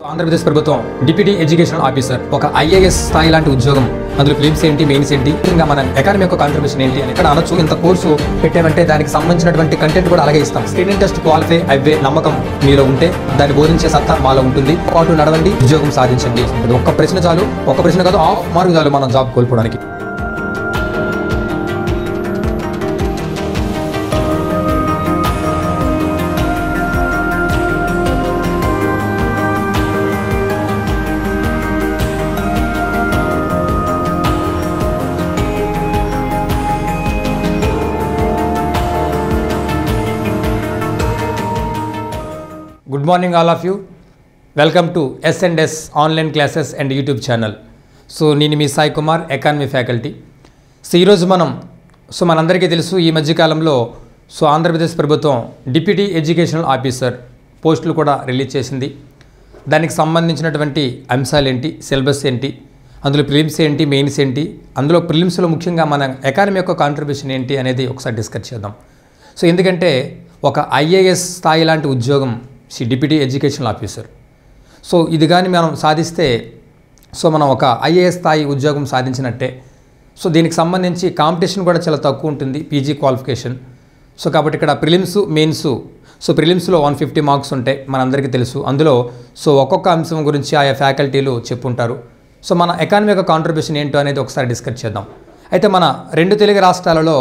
ఆంధ్రప్రదేశ్ ప్రభుత్వం deputy educational officer ఒక IAS స్థాయి లాంటి ఉద్యోగం. అందులో ఫిలిమ్స్ ఏంటి, మెయిన్స్ ఏంటి, ఇంకా మన అకాడమీ యొక్క కాంట్రిబ్యూషన్ ఏంటి అని ఇక్కడ అనొచ్చు. ఇంత కోర్సు పెట్టామంటే దానికి సంబంధించినటువంటి కంటెంట్ కూడా అలాగే ఇస్తాం. స్క్రీనింగ్ టెస్ట్ క్వాలిఫై అవ్వే నమ్మకం మీలో ఉంటే దాన్ని బోధించే సత్తా మాలో ఉంటుంది. పాటు నడవండి, ఉద్యోగం సాధించండి. ఒక్క ప్రశ్న చాలు, ఒక ప్రశ్న కాదు, హాఫ్ మార్క్ చాలు మనం job కోల్పోవడానికి. Good morning all of you. Welcome to S&S online classes and YouTube channel. So నేను మీ Sai Kumar, economy faculty. So ఈరోజు మనందరికీ తెలుసు ఈ మధ్యకాలంలో ఆంధ్రప్రదేశ్ ప్రభుత్వం డిప్యూటీ ఎడ్యుకేషనల్ ఆఫీసర్ పోస్టులు కూడా రిలీజ్ చేసింది. దానికి సంబంధించినటువంటి అంశాలు ఏంటి, సిలబస్ ఏంటి, అందులో ప్రిలిమ్స్ ఏంటి, మెయిన్స్ ఏంటి, అందులో ప్రిలిమ్స్లో ముఖ్యంగా మన ఎకానమీ యొక్క కాంట్రిబ్యూషన్ ఏంటి అనేది ఒకసారి డిస్కస్ చేద్దాం. సో ఎందుకంటే ఒక ఐఏఎస్ స్థాయి లాంటి ఉద్యోగం డిప్యూటీ ఎడ్యుకేషనల్ ఆఫీసర్. సో ఇది కానీ మనం సాధిస్తే మనం ఒక ఐఏఎస్ స్థాయి ఉద్యోగం సాధించినట్టే. సో దీనికి సంబంధించి కాంపిటీషన్ కూడా చాలా తక్కువ ఉంటుంది, పీజీ క్వాలిఫికేషన్. సో కాబట్టి ఇక్కడ ప్రిలిమ్స్, మెయిన్స్. ప్రిలిమ్స్లో 150 మార్క్స్ ఉంటాయి, మనందరికీ తెలుసు. అందులో ఒక్కొక్క అంశం గురించి ఆయా ఫ్యాకల్టీలు చెప్పుంటారు. మన ఎకానమీ యొక్క కాంట్రిబ్యూషన్ ఏంటో అనేది ఒకసారి డిస్కస్ చేద్దాం. అయితే మన 2 తెలుగు రాష్ట్రాలలో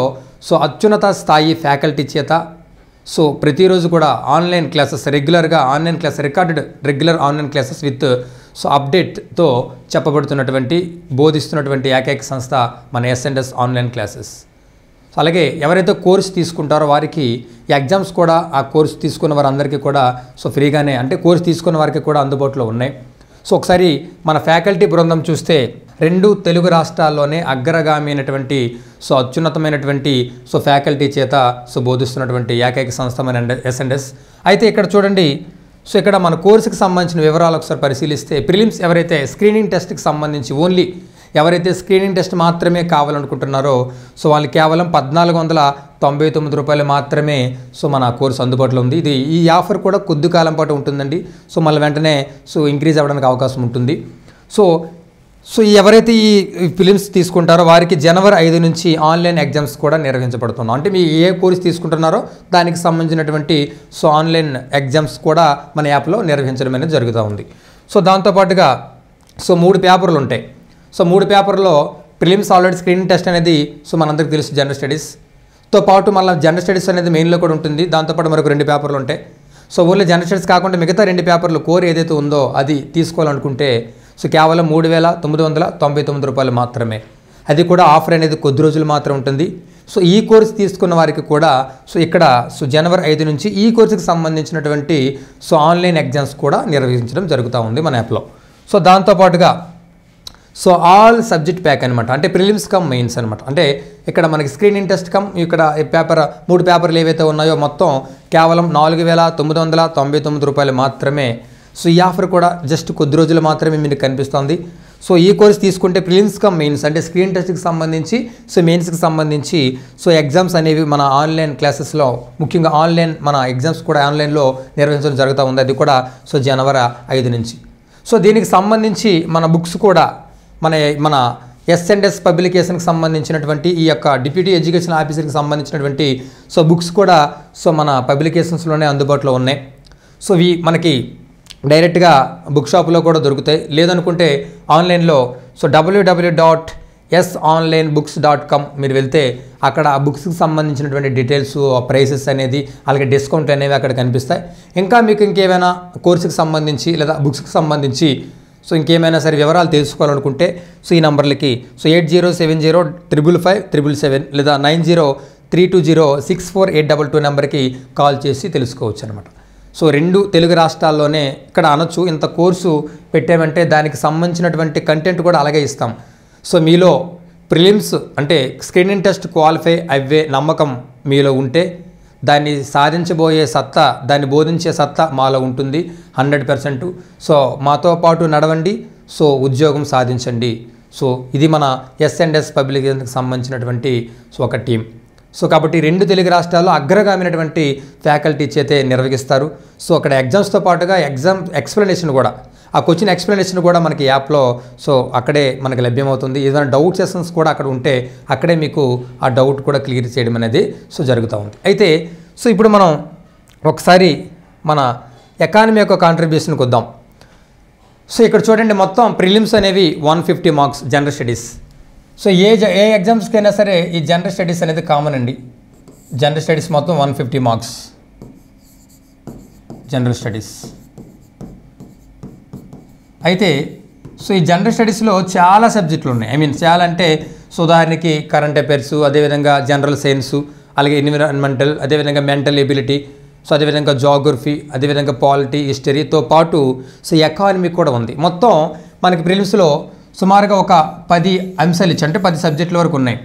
అత్యున్నత స్థాయి ఫ్యాకల్టీ చేత ప్రతిరోజు కూడా ఆన్లైన్ క్లాసెస్, రెగ్యులర్గా online class, recorded regular online classes with అప్డేట్తో చెప్పబడుతున్నటువంటి, బోధిస్తున్నటువంటి ఏకైక సంస్థ మన S&S ఆన్లైన్ క్లాసెస్. అలాగే ఎవరైతే కోర్సు తీసుకుంటారో వారికి ఎగ్జామ్స్ కూడా ఆ కోర్సు తీసుకున్న వారందరికీ కూడా ఫ్రీగానే, అంటే కోర్సు తీసుకున్న వారికి కూడా అందుబాటులో ఉన్నాయి. ఒకసారి మన ఫ్యాకల్టీ బృందం చూస్తే 2 తెలుగు రాష్ట్రాల్లోనే అగ్రగామి అయినటువంటి అత్యున్నతమైనటువంటి ఫ్యాకల్టీ చేత బోధిస్తున్నటువంటి ఏకైక సంస్థ మన S&S. అయితే ఇక్కడ చూడండి, ఇక్కడ మన కోర్సుకి సంబంధించిన వివరాలు ఒకసారి పరిశీలిస్తే ప్రిలిమ్స్ ఎవరైతే స్క్రీనింగ్ టెస్ట్కి సంబంధించి ఓన్లీ ఎవరైతే స్క్రీనింగ్ టెస్ట్ మాత్రమే కావాలనుకుంటున్నారో వాళ్ళు కేవలం 1499 రూపాయలు మాత్రమే మన కోర్సు అందుబాటులో ఉంది. ఈ ఆఫర్ కూడా కొద్ది కాలం పాటు ఉంటుందండి. మళ్ళీ వెంటనే ఇంక్రీజ్ అవ్వడానికి అవకాశం ఉంటుంది. ఎవరైతే ఈ ఫిలిమ్స్ తీసుకుంటారో వారికి జనవరి 5 నుంచి ఆన్లైన్ ఎగ్జామ్స్ కూడా నిర్వహించబడుతున్నాం. అంటే మీ ఏ కోర్సు తీసుకుంటున్నారో దానికి సంబంధించినటువంటి ఆన్లైన్ ఎగ్జామ్స్ కూడా మన యాప్లో నిర్వహించడం అనేది జరుగుతూ ఉంది. దాంతోపాటుగా 3 పేపర్లు ఉంటాయి. 3 పేపర్లో ప్రిలిమ్స్ ఆల్రెడీ స్క్రీనింగ్ టెస్ట్ అనేది మనందరికీ తెలుసు, జనరల్ స్టడీస్తో పాటు మళ్ళీ జనరల్ స్టడీస్ అనేది మెయిన్లో కూడా ఉంటుంది. దాంతోపాటు మరొక 2 పేపర్లు ఉంటాయి. ఓన్లీ జనరల్ స్టడీస్ కాకుండా మిగతా 2 పేపర్లు కోర్ ఏదైతే ఉందో అది తీసుకోవాలనుకుంటే కేవలం 3999 రూపాయలు మాత్రమే. అది కూడా ఆఫర్ అనేది కొద్ది రోజులు మాత్రం ఉంటుంది. ఈ కోర్సు తీసుకున్న వారికి కూడా ఇక్కడ జనవరి 5 నుంచి ఈ కోర్సుకి సంబంధించినటువంటి ఆన్లైన్ ఎగ్జామ్స్ కూడా నిర్వహించడం జరుగుతూ ఉంది మన యాప్లో. దాంతోపాటుగా ఆల్ సబ్జెక్ట్ ప్యాక్ అనమాట, అంటే ప్రిలిమ్స్ కమ్ మెయిన్స్ అనమాట. అంటే ఇక్కడ మనకి స్క్రీనింగ్ టెస్ట్ కమ్ ఇక్కడ 3 పేపర్లు ఏవైతే ఉన్నాయో మొత్తం కేవలం 4999 రూపాయలు మాత్రమే. ఈ ఆఫర్ కూడా జస్ట్ కొద్ది రోజులు మాత్రమే మీకు కనిపిస్తుంది. ఈ కోర్స్ తీసుకుంటే ప్రిలిమ్స్ కమ్ మెయిన్స్ అంటే స్క్రీన్ టెస్ట్కి సంబంధించి మెయిన్స్కి సంబంధించి ఎగ్జామ్స్ అనేవి మన ఆన్లైన్ క్లాసెస్లో, ముఖ్యంగా ఆన్లైన్ మన ఎగ్జామ్స్ కూడా ఆన్లైన్లో నిర్వహించడం జరుగుతూ ఉంది. అది కూడా జనవరి 5 నుంచి. దీనికి సంబంధించి మన బుక్స్ కూడా మన S&S పబ్లికేషన్కి సంబంధించినటువంటి ఈ యొక్క డిప్యూటీ ఎడ్యుకేషన్ ఆఫీసర్కి సంబంధించినటువంటి బుక్స్ కూడా మన పబ్లికేషన్స్లోనే అందుబాటులో ఉన్నాయి. ఇవి మనకి డైరెక్ట్గా బుక్ షాప్లో కూడా దొరుకుతాయి. లేదనుకుంటే ఆన్లైన్లో www.sonlinebooks.com మీరు వెళ్తే అక్కడ ఆ బుక్స్కి సంబంధించినటువంటి డీటెయిల్స్, ప్రైసెస్ అనేది, అలాగే డిస్కౌంట్ అనేవి అక్కడ కనిపిస్తాయి. ఇంకా మీకు ఇంకేమైనా కోర్సుకి సంబంధించి లేదా బుక్స్కి సంబంధించి ఇంకేమైనా సరే వివరాలు తెలుసుకోవాలనుకుంటే ఈ నంబర్లకి 8070555577 లేదా 9032206482 నెంబర్కి కాల్ చేసి తెలుసుకోవచ్చు అనమాట. 2 తెలుగు రాష్ట్రాల్లోనే ఇక్కడ అనొచ్చు, ఇంత కోర్సు పెట్టామంటే దానికి సంబంధించినటువంటి కంటెంట్ కూడా అలాగే ఇస్తాం. మీలో ప్రిలిమ్స్ అంటే స్క్రీనింగ్ టెస్ట్ క్వాలిఫై అవ్వే నమ్మకం మీలో ఉంటే దాన్ని సాధించబోయే సత్తా, దాన్ని బోధించే సత్తా మాలో ఉంటుంది 100%. మాతో పాటు నడవండి, ఉద్యోగం సాధించండి. ఇది మన S&S పబ్లికేషన్కి సంబంధించినటువంటి ఒక టీం. సో కాబట్టి రెండు తెలుగు రాష్ట్రాల్లో అగ్రగామినటువంటి ఫ్యాకల్టీ చేతే నిర్వహిస్తారు. సో అక్కడ ఎగ్జామ్స్తో పాటుగా ఎగ్జామ్ ఎక్స్ప్లెనేషన్ కూడా ఆ క్వశ్చన్ ఎక్స్ప్లెనేషన్ కూడా మనకి యాప్లో సో అక్కడే మనకి లభ్యమవుతుంది. ఏదైనా డౌట్ సెషన్స్ కూడా అక్కడ ఉంటే అక్కడే మీకు ఆ డౌట్ కూడా క్లియర్ చేయడం అనేది సో జరుగుతూ ఉంది. అయితే సో ఇప్పుడు మనం ఒకసారి మన ఎకానమీ యొక్క కాంట్రిబ్యూషన్కి వద్దాం. సో ఇక్కడ చూడండి, మొత్తం ప్రిలిమ్స్ అనేవి 150 మార్క్స్ జనరల్ స్టడీస్. సో ఏ ఎగ్జామ్స్కైనా సరే ఈ జనరల్ స్టడీస్ అనేది కామన్ అండి. జనరల్ స్టడీస్ మొత్తం 150 మార్క్స్ జనరల్ స్టడీస్. అయితే సో ఈ జనరల్ స్టడీస్లో చాలా సబ్జెక్టులు ఉన్నాయి. చాలా అంటే సో ఉదాహరణకి కరెంట్ అఫైర్స్, అదేవిధంగా జనరల్ సైన్స్, అలాగే ఎన్విరాన్మెంటల్, అదేవిధంగా మెంటల్ ఎబిలిటీ, సో అదేవిధంగా జాగ్రఫీ, అదేవిధంగా పాలిటీ, హిస్టరీతో పాటు సో ఎకానమీ కూడా ఉంది. మొత్తం మనకి ప్రిలిమ్స్లో సుమారుగా ఒక 10 అంశాలు ఇచ్చి అంటే 10 సబ్జెక్టుల వరకు ఉన్నాయి.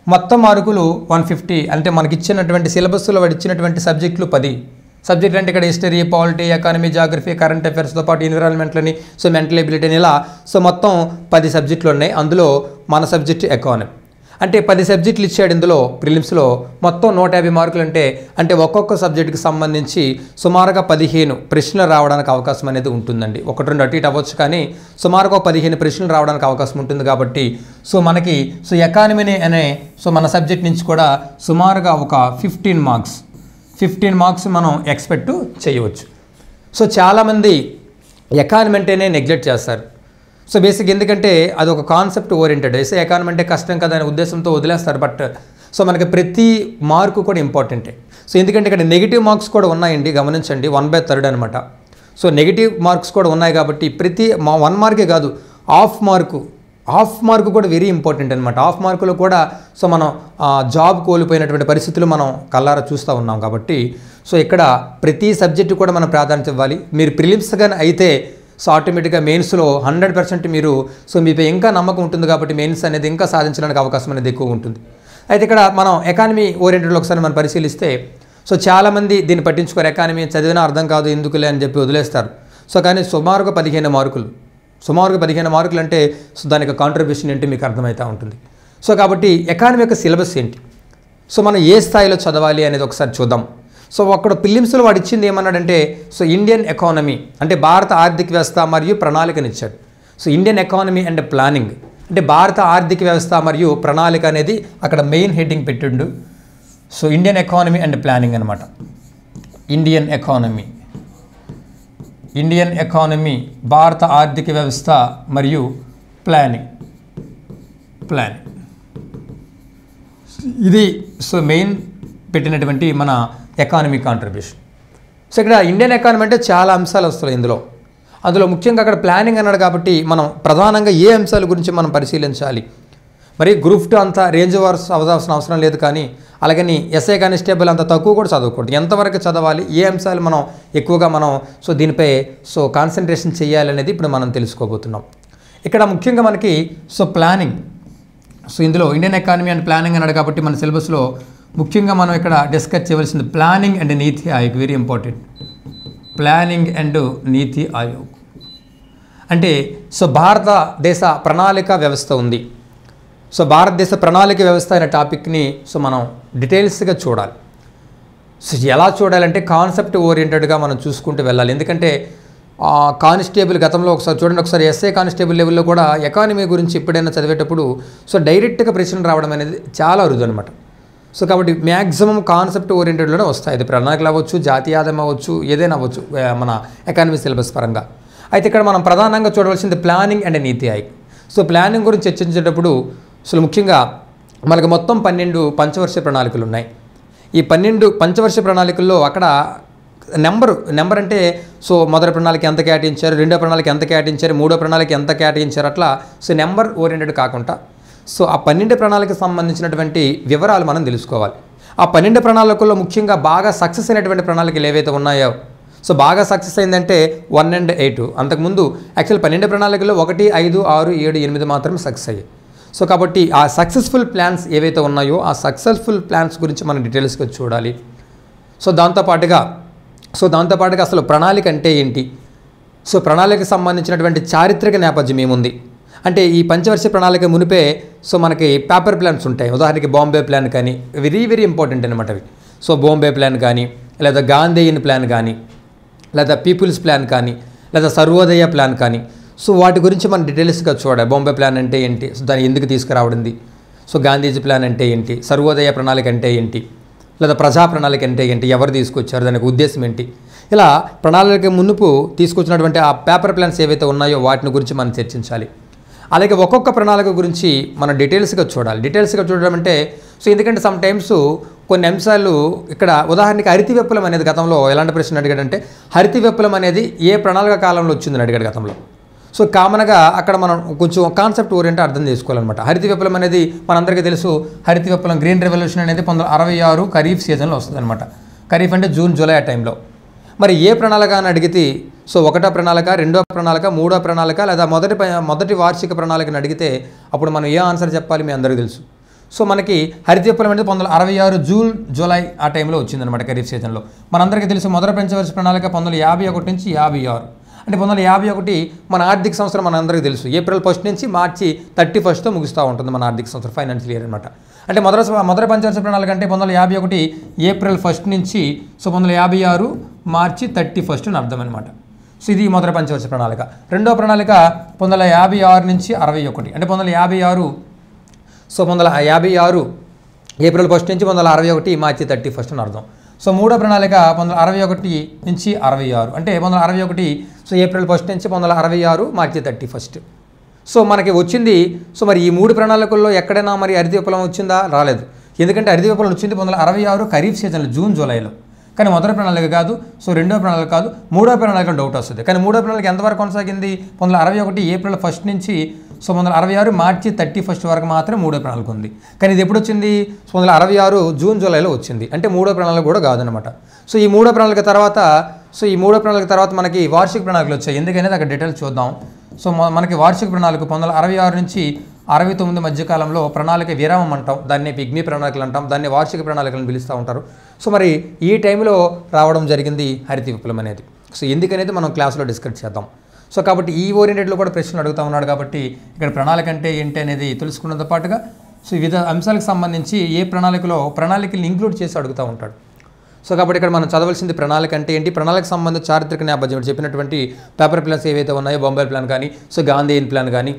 మొత్తం మార్కులు 150. అంటే మనకి ఇచ్చినటువంటి సిలబస్లో వాడు ఇచ్చినటువంటి సబ్జెక్టులు 10 సబ్జెక్టులు. అంటే ఇక్కడ history, polity, economy, geography, current అఫైర్స్తో పాటు ఎన్విరాన్మెంటల్ అని, సో మెంటల్ ఎబిలిటీ అని, ఇలా సో మొత్తం 10 సబ్జెక్టులు ఉన్నాయి. అందులో మన సబ్జెక్ట్ ఎకానమీ. అంటే 10 సబ్జెక్టులు ఇచ్చాడు ఇందులో ప్రిలిమ్స్లో. మొత్తం 150 మార్కులు అంటే ఒక్కొక్క సబ్జెక్టుకి సంబంధించి సుమారుగా 15 ప్రశ్నలు రావడానికి అవకాశం అనేది ఉంటుందండి. 1-2 అటు ఇటు అవ్వచ్చు, కానీ సుమారుగా 15 ప్రశ్నలు రావడానికి అవకాశం ఉంటుంది. కాబట్టి సో మనకి సో ఎకానమీ అనే సో మన సబ్జెక్ట్ నుంచి కూడా సుమారుగా ఒక 15 మార్క్స్ మనం ఎక్స్పెక్ట్ చేయవచ్చు. సో చాలామంది ఎకానమీ అంటేనే నెగ్లెక్ట్ చేస్తారు. సో బేసిక్ ఎందుకంటే అది ఒక కాన్సెప్ట్ ఓరియంటెడ్. సో ఎకానమీ అంటే కష్టం కదా అనే ఉద్దేశంతో వదిలేస్తారు. బట్ సో మనకి ప్రతి మార్కు కూడా ఇంపార్టెంటే. సో ఎందుకంటే ఇక్కడ నెగిటివ్ మార్క్స్ కూడా ఉన్నాయండి, గమనించండి. 1/3 అనమాట. సో నెగిటివ్ మార్క్స్ కూడా ఉన్నాయి కాబట్టి ప్రతి 1 మార్కే కాదు, హాఫ్ మార్కు కూడా వెరీ ఇంపార్టెంట్ అనమాట. హాఫ్ మార్కులో కూడా సో మనం జాబ్ కోల్పోయినటువంటి పరిస్థితులు మనం కళ్ళారా చూస్తూ ఉన్నాం. కాబట్టి సో ఇక్కడ ప్రతి సబ్జెక్టు కూడా మనం ప్రాధాన్యత ఇవ్వాలి. మీరు ప్రిలిమ్స్ కానీ అయితే సో ఆటోమేటిక్గా మెయిన్స్లో 100% మీరు సో మీపై ఇంకా నమ్మకం ఉంటుంది. కాబట్టి మెయిన్స్ అనేది ఇంకా సాధించడానికి అవకాశం అనేది ఎక్కువ ఉంటుంది. అయితే ఇక్కడ మనం ఎకానమీ ఓరియంటెడ్లో ఒకసారి మనం పరిశీలిస్తే సో చాలామంది దీన్ని పట్టించుకోరు. ఎకానమీ చదివినా అర్థం కాదు ఎందుకులే అని చెప్పి వదిలేస్తారు. సో కానీ సుమారుగా 15 మార్కులు అంటే సో దానికి కాంట్రిబ్యూషన్ ఏంటి మీకు అర్థమవుతూ ఉంటుంది. సో కాబట్టి ఎకానమీ యొక్క సిలబస్ ఏంటి, సో మనం ఏ స్థాయిలో చదవాలి అనేది ఒకసారి చూద్దాం. సో అక్కడ ప్రిలిమ్స్లో వాడు ఇచ్చింది ఏమన్నాడంటే సో ఇండియన్ ఎకానమీ అంటే భారత ఆర్థిక వ్యవస్థ మరియు ప్రణాళికనిచ్చాడు. So Indian economy and planning అంటే భారత ఆర్థిక వ్యవస్థ మరియు ప్రణాళిక అనేది అక్కడ మెయిన్ హెడ్డింగ్ పెట్టిండు. So Indian economy and planning అనమాట. ఇండియన్ ఎకానమీ భారత ఆర్థిక వ్యవస్థ మరియు ప్లానింగ్ ఇది సో మెయిన్ పెట్టినటువంటి మన ఎకానమీ కాంట్రిబ్యూషన్. సో ఇక్కడ ఇండియన్ ఎకానమీ అంటే చాలా అంశాలు వస్తాయి అందులో ముఖ్యంగా అక్కడ ప్లానింగ్ అన్నాడు. కాబట్టి మనం ప్రధానంగా ఏ అంశాల గురించి మనం పరిశీలించాలి. మరి గ్రూప్ 2 అంత రేంజ్ వార్స్ అవ్వాల్సిన అవసరం లేదు, కానీ అలాగని ఎస్ఐ కానిస్టేబుల్ అంత తక్కువ కూడా చదవకూడదు. ఎంతవరకు చదవాలి, ఏ అంశాలు మనం ఎక్కువగా సో దీనిపై సో కాన్సన్ట్రేషన్ చేయాలి అనేది ఇప్పుడు మనం తెలుసుకోబోతున్నాం. ఇక్కడ ముఖ్యంగా మనకి సో ప్లానింగ్, సో ఇందులో ఇండియన్ ఎకానమీ అండ్ ప్లానింగ్ అన్నాడు. కాబట్టి మన సిలబస్లో ముఖ్యంగా మనం ఇక్కడ డిస్కస్ చేయవలసింది planning and NITI Aayog. Very important. Planning and NITI Aayog అంటే సో భారతదేశ ప్రణాళిక వ్యవస్థ ఉంది. సో భారతదేశ ప్రణాళిక వ్యవస్థ అనే టాపిక్ని సో మనం డీటెయిల్స్గా చూడాలి. సో ఎలా చూడాలంటే కాన్సెప్ట్ ఓరియంటెడ్గా మనం చూసుకుంటూ వెళ్ళాలి. ఎందుకంటే కానిస్టేబుల్ గతంలో ఒకసారి ఎస్ఐ కానిస్టేబుల్ లెవెల్లో కూడా ఎకానమీ గురించి ఎప్పుడైనా చదివేటప్పుడు సో డైరెక్ట్గా ప్రశ్నలు రావడం అనేది చాలా అరుదు అనమాట. సో కాబట్టి మ్యాక్సిమం కాన్సెప్ట్ ఓరియంటెడ్లోనే వస్తాయి. అది ప్రణాళికలు అవ్వచ్చు, జాతీయ ఆదాయం అవ్వచ్చు, ఏదైనా అవ్వచ్చు మన ఎకానమీ సిలబస్ పరంగా. అయితే ఇక్కడ మనం ప్రధానంగా చూడవలసింది planning and NITI Aayog. So planning గురించి చర్చించేటప్పుడు అసలు ముఖ్యంగా మనకు మొత్తం 12 పంచవర్ష ప్రణాళికలు ఉన్నాయి. ఈ 12 పంచవర్ష ప్రణాళికల్లో అక్కడ నెంబర్ అంటే సో మొదటి ప్రణాళిక ఎంత కేటాయించారు, రెండో ప్రణాళిక ఎంత కేటాయించారు, మూడో ప్రణాళిక ఎంత కేటాయించారు, అట్లా సో నెంబర్ ఓరియంటెడ్ కాకుండా సో ఆ 12 ప్రణాళికకు సంబంధించినటువంటి వివరాలు మనం తెలుసుకోవాలి. ఆ 12 ప్రణాళికల్లో ముఖ్యంగా బాగా సక్సెస్ అయినటువంటి ప్రణాళికలు ఏవైతే ఉన్నాయో, సో బాగా సక్సెస్ అయిందంటే 1 and 8. అంతకుముందు యాక్చువల్ 12 ప్రణాళికల్లో 1, 5, 6, 7, 8 మాత్రమే సక్సెస్ అయ్యాయి. సో కాబట్టి ఆ సక్సెస్ఫుల్ ప్లాన్స్ ఏవైతే ఉన్నాయో ఆ సక్సెస్ఫుల్ ప్లాన్స్ గురించి మనం డీటెయిల్స్గా చూడాలి. సో దాంతోపాటుగా అసలు ప్రణాళిక అంటే ఏంటి, సో ప్రణాళికకు సంబంధించినటువంటి చారిత్రక నేపథ్యం ఏముంది అంటే ఈ పంచవర్ష ప్రణాళిక మునిపే సో మనకి పేపర్ ప్లాన్స్ ఉంటాయి. ఉదాహరణకి బాంబే ప్లాన్ కానీ వెరీ ఇంపార్టెంట్ అనమాట అవి. సో బాంబే ప్లాన్ కానీ లేదా గాంధీయన్ ప్లాన్ కానీ లేదా పీపుల్స్ ప్లాన్ కానీ లేదా సర్వోదయ ప్లాన్ కానీ, సో వాటి గురించి మనం డీటెయిల్స్గా చూడాలి. బాంబే ప్లాన్ అంటే ఏంటి, సో దాన్ని ఎందుకు తీసుకురావడింది, సో గాంధీజీ ప్లాన్ అంటే ఏంటి, సర్వోదయ ప్రణాళిక అంటే ఏంటి, లేదా ప్రజా ప్రణాళిక అంటే ఏంటి, ఎవరు తీసుకొచ్చారు, దానికి ఉద్దేశం ఏంటి, ఇలా ప్రణాళిక మునుపు తీసుకొచ్చినటువంటి ఆ పేపర్ ప్లాన్స్ ఏవైతే ఉన్నాయో వాటిని గురించి మనం చర్చించాలి. అలాగే ఒక్కొక్క ప్రణాళిక గురించి మనం డీటెయిల్స్గా చూడాలి. డీటెయిల్స్గా చూడడం అంటే సో ఎందుకంటే సమ్ టైమ్స్ కొన్ని అంశాలు ఇక్కడ ఉదాహరణకి హరిత విప్లవం అనేది గతంలో ఎలాంటి ప్రశ్న అడిగాడంటే హరిత విప్లవం అనేది ఏ ప్రణాళిక కాలంలో వచ్చిందని అడిగాడు గతంలో. సో కామన్గా అక్కడ మనం కొంచెం కాన్సెప్ట్ ఓరియంట్ అర్థం చేసుకోవాలన్నమాట. హరిత విప్లవం అనేది మనందరికీ తెలుసు. హరిత విప్లవం గ్రీన్ రెవల్యూషన్ అనేది 1966 ఖరీఫ్ సీజన్లో వస్తుంది అనమాట. ఖరీఫ్ అంటే జూన్ జూలై ఆ టైంలో. మరి ఏ ప్రణాళిక అని అడిగితే సో ఒకటో ప్రణాళిక, రెండో ప్రణాళిక, మూడో ప్రణాళిక లేదా మొదటి వార్షిక ప్రణాళికను అడిగితే అప్పుడు మనం ఏ ఆన్సర్ చెప్పాలి మీ అందరికీ తెలుసు. సో మనకి హరిత విప్లవం అనేది 1966 జూన్ జూలై ఆ టైంలో వచ్చిందనమాట ఖరీఫ్ సీజన్లో. మనందరికీ తెలుసు మొదటి పంచవర్ష ప్రణాళిక 1951 నుంచి 56. అంటే 1951 మన ఆర్థిక సంవత్సరం మనందరికీ తెలుసు. ఏప్రిల్ 1 నుంచి మార్చి 31తో ముగుస్తూ ఉంటుంది మన ఆర్థిక సంవత్సరం, ఫైనాన్షియల్ ఇయర్ అనమాట. అంటే మొదటి పంచవర్ష ప్రణాళిక అంటే 1951 ఏప్రిల్ 1 నుంచి సో 1956 మార్చి 31 అని అర్థం అనమాట. సో ఇది మొదటి పంచవర్ష ప్రణాళిక. రెండో ప్రణాళిక 1956 నుంచి 61. అంటే 1956 సో 1956 ఏప్రిల్ 1 నుంచి 1961 మార్చి 31 అని అర్థం. సో మూడో ప్రణాళిక 1961 నుంచి 66. అంటే 1961 సో ఏప్రిల్ 1 నుంచి 1966 మార్చి 31. సో మనకి వచ్చింది. సో మరి ఈ మూడు ప్రణాళికల్లో ఎక్కడైనా మరి హరిత విప్లవం వచ్చిందా? రాలేదు. ఎందుకంటే హరిత విప్లవం వచ్చింది 1966 ఖరీఫ్ సీజన్లో జూన్ జూలైలో. కానీ మొదటి ప్రణాళిక కాదు, సో రెండో ప్రణాళిక కాదు, మూడో ప్రణాళిక డౌట్ వస్తుంది. కానీ మూడో ప్రణాళిక ఎంతవరకు కొనసాగింది? 1961 ఏప్రిల్ 1 నుంచి సో 1966 మార్చి 31 వరకు మాత్రమే మూడో ప్రణాళిక ఉంది. కానీ ఇది ఎప్పుడు వచ్చింది? 1966 జూన్ జూలైలో వచ్చింది. అంటే మూడో ప్రణాళిక కూడా కాదనమాట. సో ఈ మూడో ప్రణాళిక తర్వాత మనకి వార్షిక ప్రణాళికలు వచ్చాయి. ఎందుకనేది అక్కడ డీటెయిల్స్ చూద్దాం. సో మనకి వార్షిక ప్రణాళిక 1966 నుంచి 69 మధ్యకాలంలో ప్రణాళిక విరామం అంటాం, దాన్ని పిగ్మీ ప్రణాళికలు అంటాం, దాన్ని వార్షిక ప్రణాళికలను పిలుస్తూ ఉంటారు. సో మరి ఈ టైంలో రావడం జరిగింది హరిత విప్లవం అనేది. సో ఎందుకనేది మనం క్లాస్లో డిస్కస్ చేద్దాం. సో కాబట్టి ఈ ఓరియంటెడ్లో కూడా ప్రశ్నలు అడుగుతూ ఉన్నాడు. కాబట్టి ఇక్కడ ప్రణాళిక అంటే ఏంటి అనేది తెలుసుకున్నతో పాటుగా సో వివిధ అంశాలకు సంబంధించి ఏ ప్రణాళికల్ని ఇంక్లూడ్ చేసి అడుగుతూ ఉంటాడు. సో కాబట్టి ఇక్కడ మనం చదవాల్సింది ప్రణాళిక అంటే ఏంటి, ప్రణాళిక సంబంధించి చారిత్రక నేపథ్యం చెప్పినటువంటి పేపర్ ప్లాన్స్ ఏవైతే ఉన్నాయో, బొంబాయి ప్లాన్ కానీ, సో గాంధీయన్ ప్లాన్ కానీ,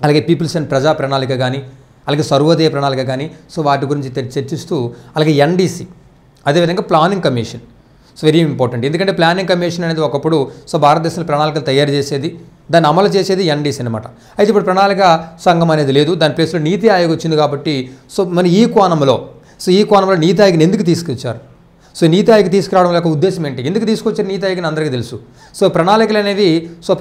అలాగే పీపుల్స్ అండ్ ప్రజా ప్రణాళిక కానీ, అలాగే సర్వోదయ ప్రణాళిక కానీ, సో వాటి గురించి చర్చిస్తూ అలాగే ఎన్డీసీ, అదేవిధంగా planning commission. So very important. ఎందుకంటే ప్లానింగ్ కమిషన్ అనేది ఒకప్పుడు సో భారతదేశంలో ప్రణాళికలు తయారు చేసేది, దాన్ని అమలు చేసేది ఎన్డీసీ అనమాట. అయితే ఇప్పుడు ప్రణాళిక సంఘం అనేది లేదు, దాని ప్లేస్లో నీతి ఆయోగ్ వచ్చింది. కాబట్టి సో మన ఈ కోణంలో నీతి ఆయోగ్ని ఎందుకు తీసుకొచ్చారు, సో నీతి ఆయోగ్ తీసుకురావడం యొక్క ఉద్దేశం ఏంటి, ఎందుకు తీసుకొచ్చారు నీతి ఆయోగ్ని అందరికీ తెలుసు. సో ప్రణాళికలు అనేవి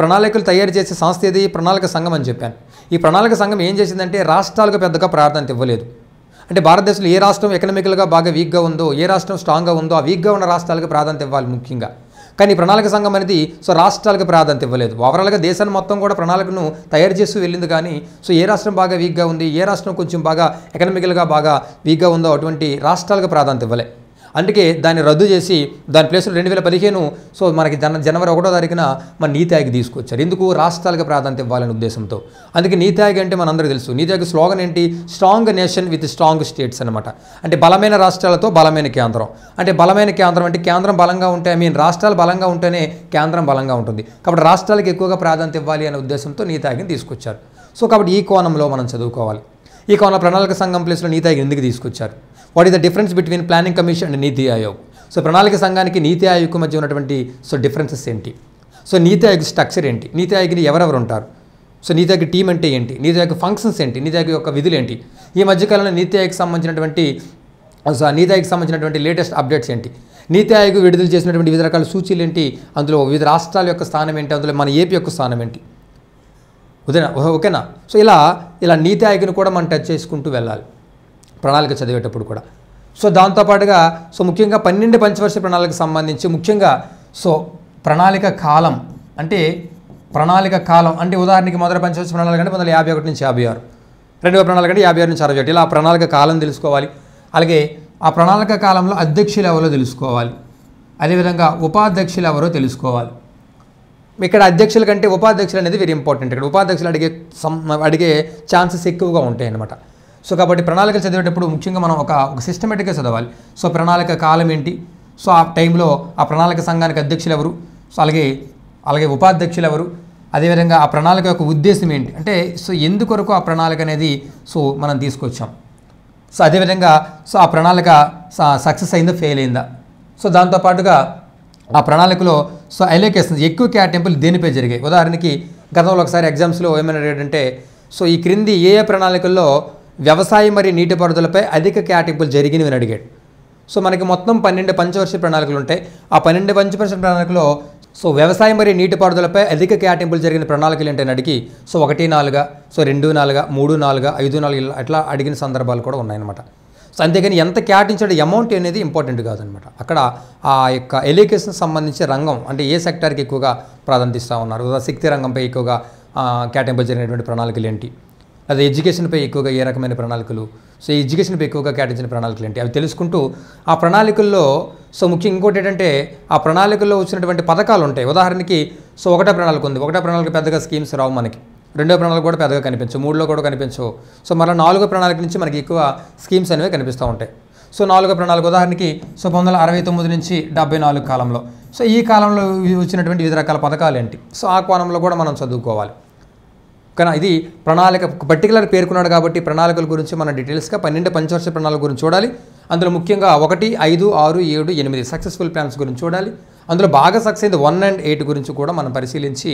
ప్రణాళికలు తయారు చేసే సంస్థ ఏది? ప్రణాళిక సంఘం అని చెప్పాను. ఈ ప్రణాళిక సంఘం ఏం చేసిందంటే రాష్ట్రాలకు పెద్దగా ప్రాధాన్యత ఇవ్వలేదు. అంటే భారతదేశంలో ఏ రాష్ట్రం ఎకనామికల్గా బాగా వీక్గా ఉందో, ఏ రాష్ట్రం స్ట్రాంగ్గా ఉందో ఆ వీక్గా ఉన్న రాష్ట్రాలకు ప్రాధాన్యత ఇవ్వాలి ముఖ్యంగా. కానీ ప్రణాళిక సంఘం అనేది సో రాష్ట్రాలకు ప్రాధాన్యత ఇవ్వలేదు. ఓవరాల్గా దేశాన్ని మొత్తం కూడా ప్రణాళికను తయారు చేస్తూ వెళ్ళింది. కానీ సో ఏ రాష్ట్రం బాగా వీక్గా ఉంది, ఏ రాష్ట్రం కొంచెం బాగా ఎకనామికల్గా బాగా వీక్గా ఉందో అటువంటి రాష్ట్రాలకు ప్రాధాన్యత ఇవ్వలే. అందుకే దాన్ని రద్దు చేసి దాని ప్లేస్లో 2015 సో మనకి జనవరి 1వ తారీఖున మన నీతి ఆయోగ్ తీసుకొచ్చారు. ఎందుకు? రాష్ట్రాలకు ప్రాధాన్యత ఇవ్వాలనే ఉద్దేశంతో. అందుకే నీతి ఆయోగ్ అంటే మనందరికీ తెలుసు. నీతి ఆయోగ్ స్లోగన్ ఏంటి? Strong nation with strong states అనమాట. అంటే బలమైన రాష్ట్రాలతో బలమైన కేంద్రం. అంటే బలమైన కేంద్రం అంటే కేంద్రం బలంగా ఉంటే రాష్ట్రాలు బలంగా ఉంటేనే కేంద్రం బలంగా ఉంటుంది. కాబట్టి రాష్ట్రాలకు ఎక్కువగా ప్రాధాన్యత ఇవ్వాలి అనే ఉద్దేశంతో నీతి ఆయోగ్ని తీసుకొచ్చారు. సో కాబట్టి ఈ కోణంలో మనం చదువుకోవాలి. ఈ కోణంలో ప్రణాళిక సంఘం ప్లేస్లో నీతి ఆయోగ్ ఎందుకు తీసుకొచ్చారు, what is the difference between planning commission and NITI Aayog. So ప్రణాళిక సంఘానికి నీతి ఆయోగ్ మధ్య ఉన్నటువంటి సో డిఫరెన్సెస్ ఏంటి, సో నీతి ఆయోగ్ స్ట్రక్చర్ ఏంటి, నీతి ఆయోగ్ని ఎవరెవరు ఉంటారు, సో నీతి ఆయోగ్ టీం అంటే ఏంటి, నీతి ఆయోగ్ ఫంక్షన్స్ ఏంటి, నీతి ఆయోగ్ యొక్క విధులు ఏంటి, ఈ మధ్యకాలంలో నీతి ఆయోగ్ సంబంధించినటువంటి లేటెస్ట్ అప్డేట్స్ ఏంటి, నీతి ఆయోగ్ విడుదల చేసినటువంటి వివిధ రకాల సూచీలు ఏంటి, అందులో వివిధ రాష్ట్రాల యొక్క స్థానం ఏంటి, అందులో మన ఏపీ యొక్క స్థానం ఏంటి. ఓకేనా. సో ఇలా నీతి ఆయోగ్ని కూడా మనం టచ్ చేసుకుంటూ వెళ్ళాలి ప్రణాళిక చదివేటప్పుడు కూడా. సో దాంతోపాటుగా సో ముఖ్యంగా 12 పంచవర్ష ప్రణాళికకు సంబంధించి ముఖ్యంగా సో ప్రణాళిక కాలం అంటే ఉదాహరణకి మొదటి పంచవర్ష ప్రణాళిక అంటే 1951 నుంచి 56, రెండవ ప్రణాళిక అంటే 56 నుంచి 61. ఇలా ప్రణాళిక కాలం తెలుసుకోవాలి. అలాగే ఆ ప్రణాళిక కాలంలో అధ్యక్షులు ఎవరో తెలుసుకోవాలి, అదేవిధంగా ఉపాధ్యక్షులు ఎవరో తెలుసుకోవాలి. ఇక్కడ అధ్యక్షుల కంటే ఉపాధ్యక్షులు అనేది వెరీ ఇంపార్టెంట్. ఇక్కడ ఉపాధ్యక్షులు అడిగే ఛాన్సెస్ ఎక్కువగా ఉంటాయి అన్నమాట. సో కాబట్టి ప్రణాళికలు చదివేటప్పుడు ముఖ్యంగా మనం ఒక సిస్టమేటిక్గా చదవాలి. సో ప్రణాళిక కాలం ఏంటి, సో ఆ టైంలో ఆ ప్రణాళిక సంఘానికి అధ్యక్షులు ఎవరు, సో అలాగే అలాగే ఉపాధ్యక్షులు ఎవరు, అదేవిధంగా ఆ ప్రణాళిక యొక్క ఉద్దేశం ఏంటి, అంటే సో ఎందుకొరకు ఆ ప్రణాళిక అనేది సో మనం తీసుకొచ్చాం. సో అదేవిధంగా సో ఆ ప్రణాళిక సక్సెస్ అయిందా ఫెయిల్ అయిందా, సో దాంతోపాటుగా ఆ ప్రణాళికలో సో అలోకేషన్స్ ఎక్కువ కేటాయింపులు దేనిపై జరిగాయి. ఉదాహరణకి గతంలో ఒకసారి ఎగ్జామ్స్లో ఏమైనా అడిగాడంటే సో ఈ క్రింది ఏ ప్రణాళికల్లో వ్యవసాయం మరియు నీటిపారుదలపై అధిక కేటాయింపులు జరిగినవి అని అడిగాడు. సో మనకి మొత్తం 12 పంచవర్ష ప్రణాళికలు ఉంటాయి. ఆ 12 పంచవర్ష ప్రణాళికలో సో వ్యవసాయం మరియు నీటిపారుదలపై అధిక కేటాయింపులు జరిగిన ప్రణాళికలు ఏంటని అడిగి సో 1-4, సో 2-4, 3-4, 5-4 అట్లా అడిగిన సందర్భాలు కూడా ఉన్నాయన్నమాట. సో అంతేగాని ఎంత కేటాయించే అమౌంట్ అనేది ఇంపార్టెంట్ కాదనమాట. అక్కడ ఆ యొక్క ఎడ్యుకేషన్ సంబంధించి రంగం అంటే ఏ సెక్టార్కి ఎక్కువగా ప్రాధాన్యత ఇస్తూ ఉన్నారు, శక్తి రంగంపై ఎక్కువగా కేటాయింపులు జరిగినటువంటి ప్రణాళికలు ఏంటి, అదే ఎడ్యుకేషన్పై ఎక్కువగా ఏ రకమైన ప్రణాళికలు, సో ఎడ్యుకేషన్పై ఎక్కువగా కేటాయించిన ప్రణాళికలు ఏంటి అవి తెలుసుకుంటూ ఆ ప్రణాళికల్లో సో ముఖ్యంగా ఇంకోటి ఏంటంటే ఆ ప్రణాళికల్లో వచ్చినటువంటి పథకాలు ఉంటాయి. ఉదాహరణకి సో ఒకటో ప్రణాళిక ఉంది, ఒకటో ప్రణాళిక పెద్దగా స్కీమ్స్ రావు మనకి, రెండో ప్రణాళిక కూడా పెద్దగా కనిపించవు, మూడులో కూడా కనిపించవు. సో మళ్ళీ 4వ ప్రణాళిక నుంచి మనకి ఎక్కువ స్కీమ్స్ అనేవి కనిపిస్తూ ఉంటాయి. సో 4వ ప్రణాళిక ఉదాహరణకి సో 1969 నుంచి 74 కాలంలో సో ఈ కాలంలో వచ్చినటువంటి వివిధ రకాల పథకాలు ఏంటి, సో ఆ కోణంలో కూడా మనం చదువుకోవాలి. కానీ ఇది ప్రణాళిక పర్టికులర్ పేర్కొన్నాడు కాబట్టి ప్రణాళికల గురించి మనం డీటెయిల్స్గా 12 పంచవర్ష ప్రణాళిక గురించి చూడాలి. అందులో ముఖ్యంగా 1, 5, 6, 7, 8 సక్సెస్ఫుల్ ప్లాన్స్ గురించి చూడాలి. అందులో బాగా సక్సెస్ అయింది 1 and 8 గురించి కూడా మనం పరిశీలించి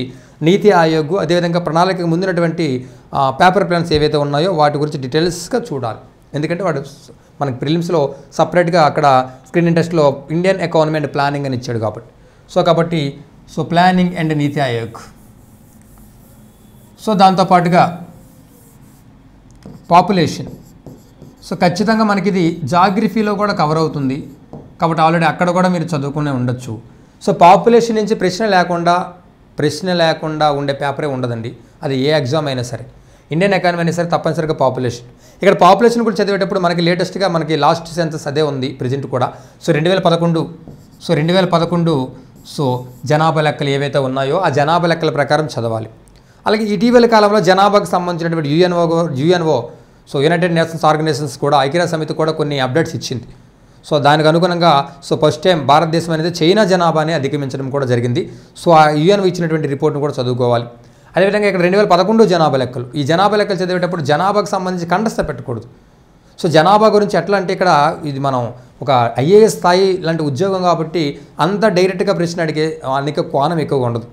నీతి ఆయోగ్ అదేవిధంగా ప్రణాళికకు ముందున్నటువంటి పేపర్ ప్లాన్స్ ఏవైతే ఉన్నాయో వాటి గురించి డీటెయిల్స్గా చూడాలి. ఎందుకంటే వాడు మనకి ప్రిలిమ్స్లో సపరేట్గా అక్కడ స్క్రీనింగ్ టెస్ట్లో ఇండియన్ ఎకానమీ అండ్ ప్లానింగ్ అని ఇచ్చాడు కాబట్టి so planning and NITI Aayog. So దాంతోపాటుగా పాపులేషన్, సో ఖచ్చితంగా మనకి ఇది జాగ్రఫీలో కూడా కవర్ అవుతుంది కాబట్టి ఆల్రెడీ అక్కడ కూడా మీరు చదువుకునే ఉండొచ్చు. సో పాపులేషన్ నుంచి ప్రశ్న లేకుండా ఉండే పేపరే ఉండదండి, అది ఏ ఎగ్జామ్ అయినా సరే, ఇండియన్ ఎకానమీ అయినా సరే తప్పనిసరిగా పాపులేషన్. ఇక్కడ పాపులేషన్ గురించి చదివేటప్పుడు మనకి లేటెస్ట్గా మనకి లాస్ట్ సెన్సస్ అదే ఉంది ప్రజెంట్ కూడా. సో 2011 సో జనాభా లెక్కలు ఏవైతే ఉన్నాయో ఆ జనాభా లెక్కల ప్రకారం చదవాలి. అలాగే ఇటీవల కాలంలో జనాభాకు సంబంధించినటువంటి UNO so United Nations organisations కూడా ఐక్యరాజ్య సమితి కూడా కొన్ని అప్డేట్స్ ఇచ్చింది. సో దానికి అనుగుణంగా సో ఫస్ట్ టైం భారతదేశం అనేది చైనా జనాభాని అధిగమించడం కూడా జరిగింది. సో ఆ యుఎన్ఓ ఇచ్చినటువంటి రిపోర్ట్ను కూడా చదువుకోవాలి. అదేవిధంగా ఇక్కడ 2011 జనాభా లెక్కలు, ఈ జనాభా లెక్కలు చదివేటప్పుడు జనాభాకు సంబంధించి కంఠస్థ పెట్టకూడదు. సో జనాభా గురించి ఎట్లా అంటే ఇక్కడ ఇది మనం ఒక ఐఏఎస్ స్థాయి లాంటి ఉద్యోగం కాబట్టి అంత డైరెక్ట్గా ప్రశ్న అడిగే అనేక కోణం ఎక్కువగా ఉండదు.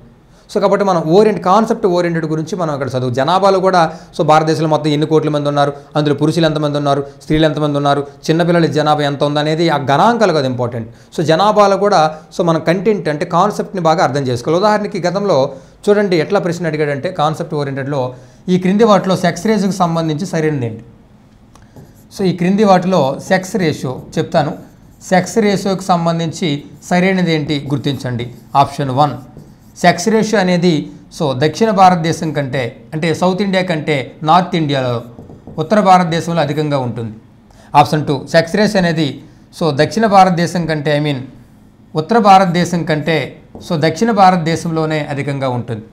సో కాబట్టి మనం కాన్సెప్ట్ ఓరియంటెడ్ గురించి మనం ఇక్కడ చదువు. జనాభాలో కూడా సో భారతదేశంలో మొత్తం ఎన్ని కోట్ల మంది ఉన్నారు, అందులో పురుషులు ఎంతమంది ఉన్నారు, స్త్రీలు ఎంతమంది ఉన్నారు, చిన్నపిల్లల జనాభా ఎంత ఉందనేది ఆ గణాంకాలు కదా ఇంపార్టెంట్. సో జనాభాలో కూడా సో మనం కంటెంట్ అంటే కాన్సెప్ట్ని బాగా అర్థం చేసుకోవాలి. ఉదాహరణకి గతంలో చూడండి ఎట్లా ప్రశ్న అడిగాడంటే కాన్సెప్ట్ ఓరియంటెడ్లో ఈ క్రింది వాటిలో సెక్స్ రేషియోకి సంబంధించి సరైనది ఏంటి. సో ఈ క్రింది వాటిలో సెక్స్ రేషియో చెప్తాను, సెక్స్ రేషియోకి సంబంధించి సరైనది ఏంటి గుర్తించండి. ఆప్షన్ 1 సెక్స్ రేషియో అనేది సో దక్షిణ భారతదేశం కంటే అంటే సౌత్ ఇండియా కంటే నార్త్ ఇండియాలో ఉత్తర భారతదేశంలో అధికంగా ఉంటుంది. ఆప్షన్ 2 సెక్స్ రేషియో అనేది సో దక్షిణ భారతదేశం కంటే ఉత్తర భారతదేశం కంటే సో దక్షిణ భారతదేశంలోనే అధికంగా ఉంటుంది.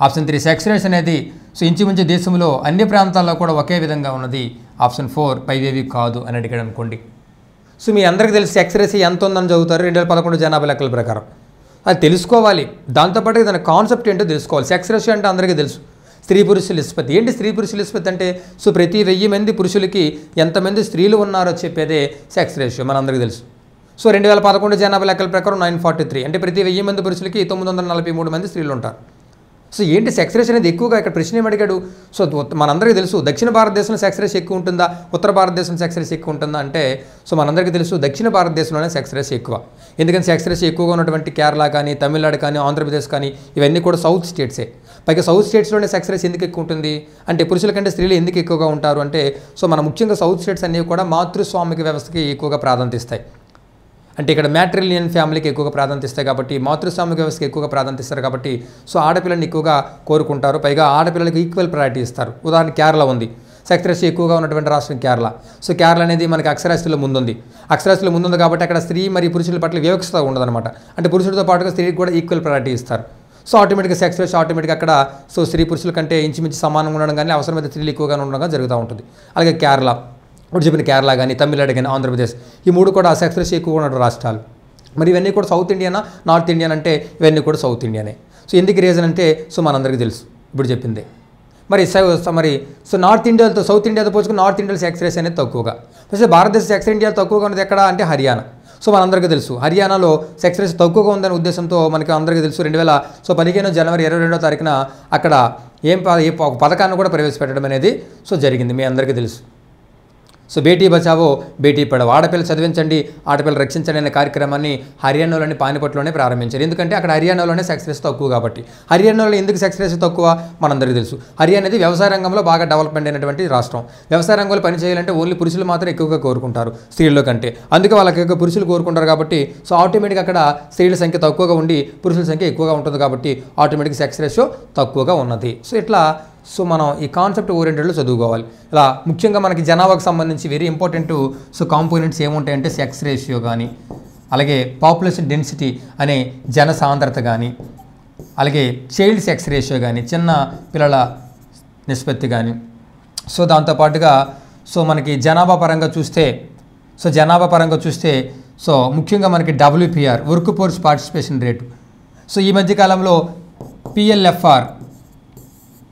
ఆప్షన్ 3 సెక్స్ రేషియో అనేది సో ఇంచుమించు దేశంలో అన్ని ప్రాంతాల్లో కూడా ఒకే విధంగా ఉన్నది. ఆప్షన్ 4 పైవేవి కాదు అని అడిగాడు అనుకోండి. సో మీ అందరికీ తెలిసి సెక్స్ రేషియో ఎంత ఉందని చదువుతారు 2011 జనాభా లెక్కల ప్రకారం. అది తెలుసుకోవాలి, దాంతోపాటు దాని కాన్సెప్ట్ ఏంటో తెలుసుకోవాలి. సెక్స్ రేషియో అంటే అందరికీ తెలుసు, స్త్రీ పురుషుల నిష్పత్తి. ఏంటి స్త్రీ పురుషుల నిష్పత్తి అంటే సో ప్రతి 1000 మంది పురుషులకి ఎంతమంది స్త్రీలు ఉన్నారో చెప్పేదే సెక్స్ రేషియో మనందరికీ తెలుసు. సో 2011 జనాభా లెక్కల ప్రకారం 943 అంటే ప్రతి 1000 మంది పురుషులకి 943 మంది స్త్రీలు ఉంటారు. సో ఏంటి సెక్స్ రేషియో అనేది ఎక్కువగా ఇక్కడ ప్రశ్న ఏమడిగాడు. సో మనందరికీ తెలుసు దక్షిణ భారతదేశంలో సెక్స్ రేషియో ఎక్కువ ఉంటుందా, ఉత్తర భారతదేశంలో సెక్స్ రేషియో ఎక్కువ ఉంటుందా అంటే సో మనందరికీ తెలుసు దక్షిణ భారతదేశంలోనే సెక్స్ రేషియో ఎక్కువ. ఎందుకంటే సెక్స్ రేషియో ఎక్కువగా ఉన్నటువంటి కేరళ కానీ తమిళనాడు కానీ ఆంధ్రప్రదేశ్ కానీ ఇవన్నీ కూడా సౌత్ స్టేట్సే. పైగా సౌత్ స్టేట్స్లోనే సెక్స్ రేషియో ఎందుకు ఎక్కువ ఉంటుంది అంటే పురుషుల కంటే స్త్రీలు ఎందుకు ఎక్కువగా ఉంటారు అంటే సో మన ముఖ్యంగా సౌత్ స్టేట్స్ అనేవి కూడా మాతృస్వామిక వ్యవస్థకి ఎక్కువగా ప్రాధాన్యత ఇస్తాయి. అంటే ఇక్కడ మ్యాట్రిలియన్ ఫ్యామిలీకి ఎక్కువగా ప్రాధాన్యత ఇస్తాయి కాబట్టి మాతృస్వామిక వ్యవస్థకి ఎక్కువగా ప్రాధాన్యత ఇస్తారు కాబట్టి సో ఆడపిల్లల్ని ఎక్కువగా కోరుకుంటారు. పైగా ఆడపిల్లలకి ఈక్వల్ ప్రయారిటీ ఇస్తారు. ఉదాహరణ కేరళ ఉంది, సెక్స్ రేషియో ఎక్కువగా ఉన్నటువంటి రాష్ట్రం కేరళ. సో కేరళ అనేది మనకి అక్షరాస్యతలో ముందుంది. అక్షరాస్యతలో ముందుంది కాబట్టి అక్కడ స్త్రీ మరియు పురుషుల పట్ల వివక్షత ఉండదన్నమాట. అంటే పురుషులతో పాటుగా స్త్రీకి కూడా ఈక్వల్ ప్రయారిటీ ఇస్తారు. సో ఆటోమేటిక్గా సెక్స్ రేషియో ఆటోమేటిక్గా అక్కడ సో స్త్రీ పురుషుల కంటే ఇంచుమించి సమానంగా ఉండడం కానీ అవసరమైతే స్త్రీలు ఎక్కువగా ఉండడం కానీ జరుగుతూ ఉంటుంది. అలాగే కేరళ ఇప్పుడు చెప్పిన కేరళ కానీ తమిళనాడు కానీ ఆంధ్రప్రదేశ్ ఈ 3 కూడా సెక్స్ రేషియో ఎక్కువగా ఉన్న రాష్ట్రాలు. మరి ఇవన్నీ కూడా సౌత్ ఇండియానా నార్త్ ఇండియన్ అంటే ఇవన్నీ కూడా సౌత్ ఇండియానే. సో ఎందుకు రీజన్ అంటే సో మనందరికీ తెలుసు ఇప్పుడు చెప్పిందే. మరి సో నార్త్ ఇండియాతో సౌత్ ఇండియాతో పోల్చుకుని నార్త్ ఇండియాలో సెక్స్ రేషియో అనేది తక్కువగా. ఫస్ట్ భారతదేశ సెక్స్ ఇండియాలో తక్కువగా ఉన్నది ఎక్కడ అంటే హర్యానా. సో మనందరికీ తెలుసు హర్యానాలో సెక్స్ రేషియో తక్కువగా ఉందనే ఉద్దేశంతో మనకి అందరికీ తెలుసు 2015 జనవరి 22వ తారీఖున అక్కడ ఏ పథకాన్ని కూడా ప్రవేశపెట్టడం అనేది సో జరిగింది, మీ అందరికీ తెలుసు. సో బేటీ బచావో బేటీ పడావో, ఆడపిల్ల చదివించండి ఆడపిల్ల రక్షించండి అనే కార్యక్రమాన్ని హర్యానాలోని పానిపట్లోనే ప్రారంభించారు. ఎందుకంటే అక్కడ హర్యానాలోనే సెక్స్ రేషియో తక్కువ కాబట్టి. హర్యానాలో ఎందుకు సెక్స్ రేషియో తక్కువ మనందరికీ తెలుసు. హర్యానా అనేది వ్యవసాయ రంగంలో బాగా డెవలప్మెంట్ అయినటువంటి రాష్ట్రం. వ్యవసాయ రంగంలో పని చేయాలంటే ఓన్లీ పురుషులు మాత్రం ఎక్కువగా కోరుకుంటారు స్త్రీల్లో కంటే. అందుకే వాళ్ళకి ఎక్కువ పురుషులు కోరుకుంటారు కాబట్టి సో ఆటోమేటిక్గా అక్కడ స్త్రీల సంఖ్య తక్కువగా ఉండి పురుషుల సంఖ్య ఎక్కువగా ఉంటుంది కాబట్టి ఆటోమేటిక్ సెక్స్ రేషియో తక్కువగా ఉన్నది. సో ఇట్లా సో మనం ఈ కాన్సెప్ట్ ఓరియంటెడ్లో చదువుకోవాలి. ఇలా ముఖ్యంగా మనకి జనాభాకు సంబంధించి వెరీ ఇంపార్టెంట్ సో కాంపోనెంట్స్ ఏముంటాయంటే సెక్స్ రేషియో కానీ, అలాగే పాపులేషన్ డెన్సిటీ అనే జన సాంద్రత కానీ, అలాగే చైల్డ్ సెక్స్ రేషియో కానీ, చిన్న పిల్లల నిష్పత్తి కానీ. సో దాంతోపాటుగా సో మనకి జనాభా పరంగా చూస్తే సో ముఖ్యంగా మనకి WPR work force participation rate. So ఈ మధ్యకాలంలో PLFR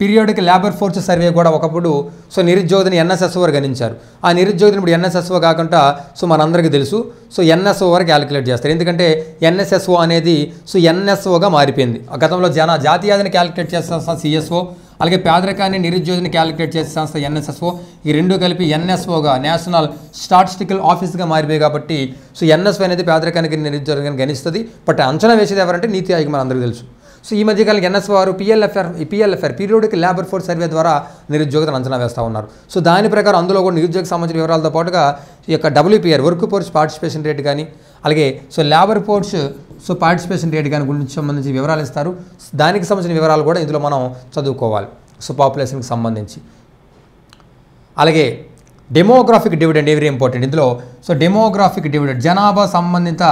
periodic labour force survey కూడా ఒకప్పుడు సో నిరుద్యోగిని NSSO గణించారు. ఆ నిరుద్యోగిని ఇప్పుడు NSSO కాకుండా సో మనందరికీ తెలుసు సో NSO క్యాలిక్యులేట్ చేస్తారు. ఎందుకంటే NSSO అనేది సో NSOగా మారిపోయింది. గతంలో జాతీయాన్ని క్యాలిక్యులేట్ చేసే సంస్థ CSO, అలాగే పేదరికాన్ని నిరుద్యోగిని క్యాలిక్యులేట్ చేసే సంస్థ NSSO, ఈ రెండు కలిపి NSOగా నేషనల్ స్టాటిస్టికల్ ఆఫీస్గా మారిపోయాయి కాబట్టి సో NSO అనేది పేదరికానికి నిరుద్యోగాన్ని గణిస్తుంది. బట్ అంచనా వేసేది ఎవరంటే నీతి ఆయోగ్ మనందరికీ తెలుసు. సో ఈ మధ్యకాలం NSO వారు PLFR periodic labour force survey ద్వారా నిరుద్యోగులను అంచనా వేస్తూ ఉన్నారు. సో దాని ప్రకారం అందులో కూడా నిరుద్యోగ సంబంధించిన వివరాలతో పాటుగా ఈ యొక్క WPR work force participation rate కానీ, అలాగే so labour force so participation rate కానీ గురించి సంబంధించి వివరాలు ఇస్తారు. దానికి సంబంధించిన వివరాలు కూడా ఇందులో మనం చదువుకోవాలి సో పాపులేషన్కి సంబంధించి. అలాగే డెమోగ్రాఫిక్ డివిడెండ్ వెరీ ఇంపార్టెంట్ ఇందులో. సో డెమోగ్రాఫిక్ డివిడెండ్ జనాభా సంబంధిత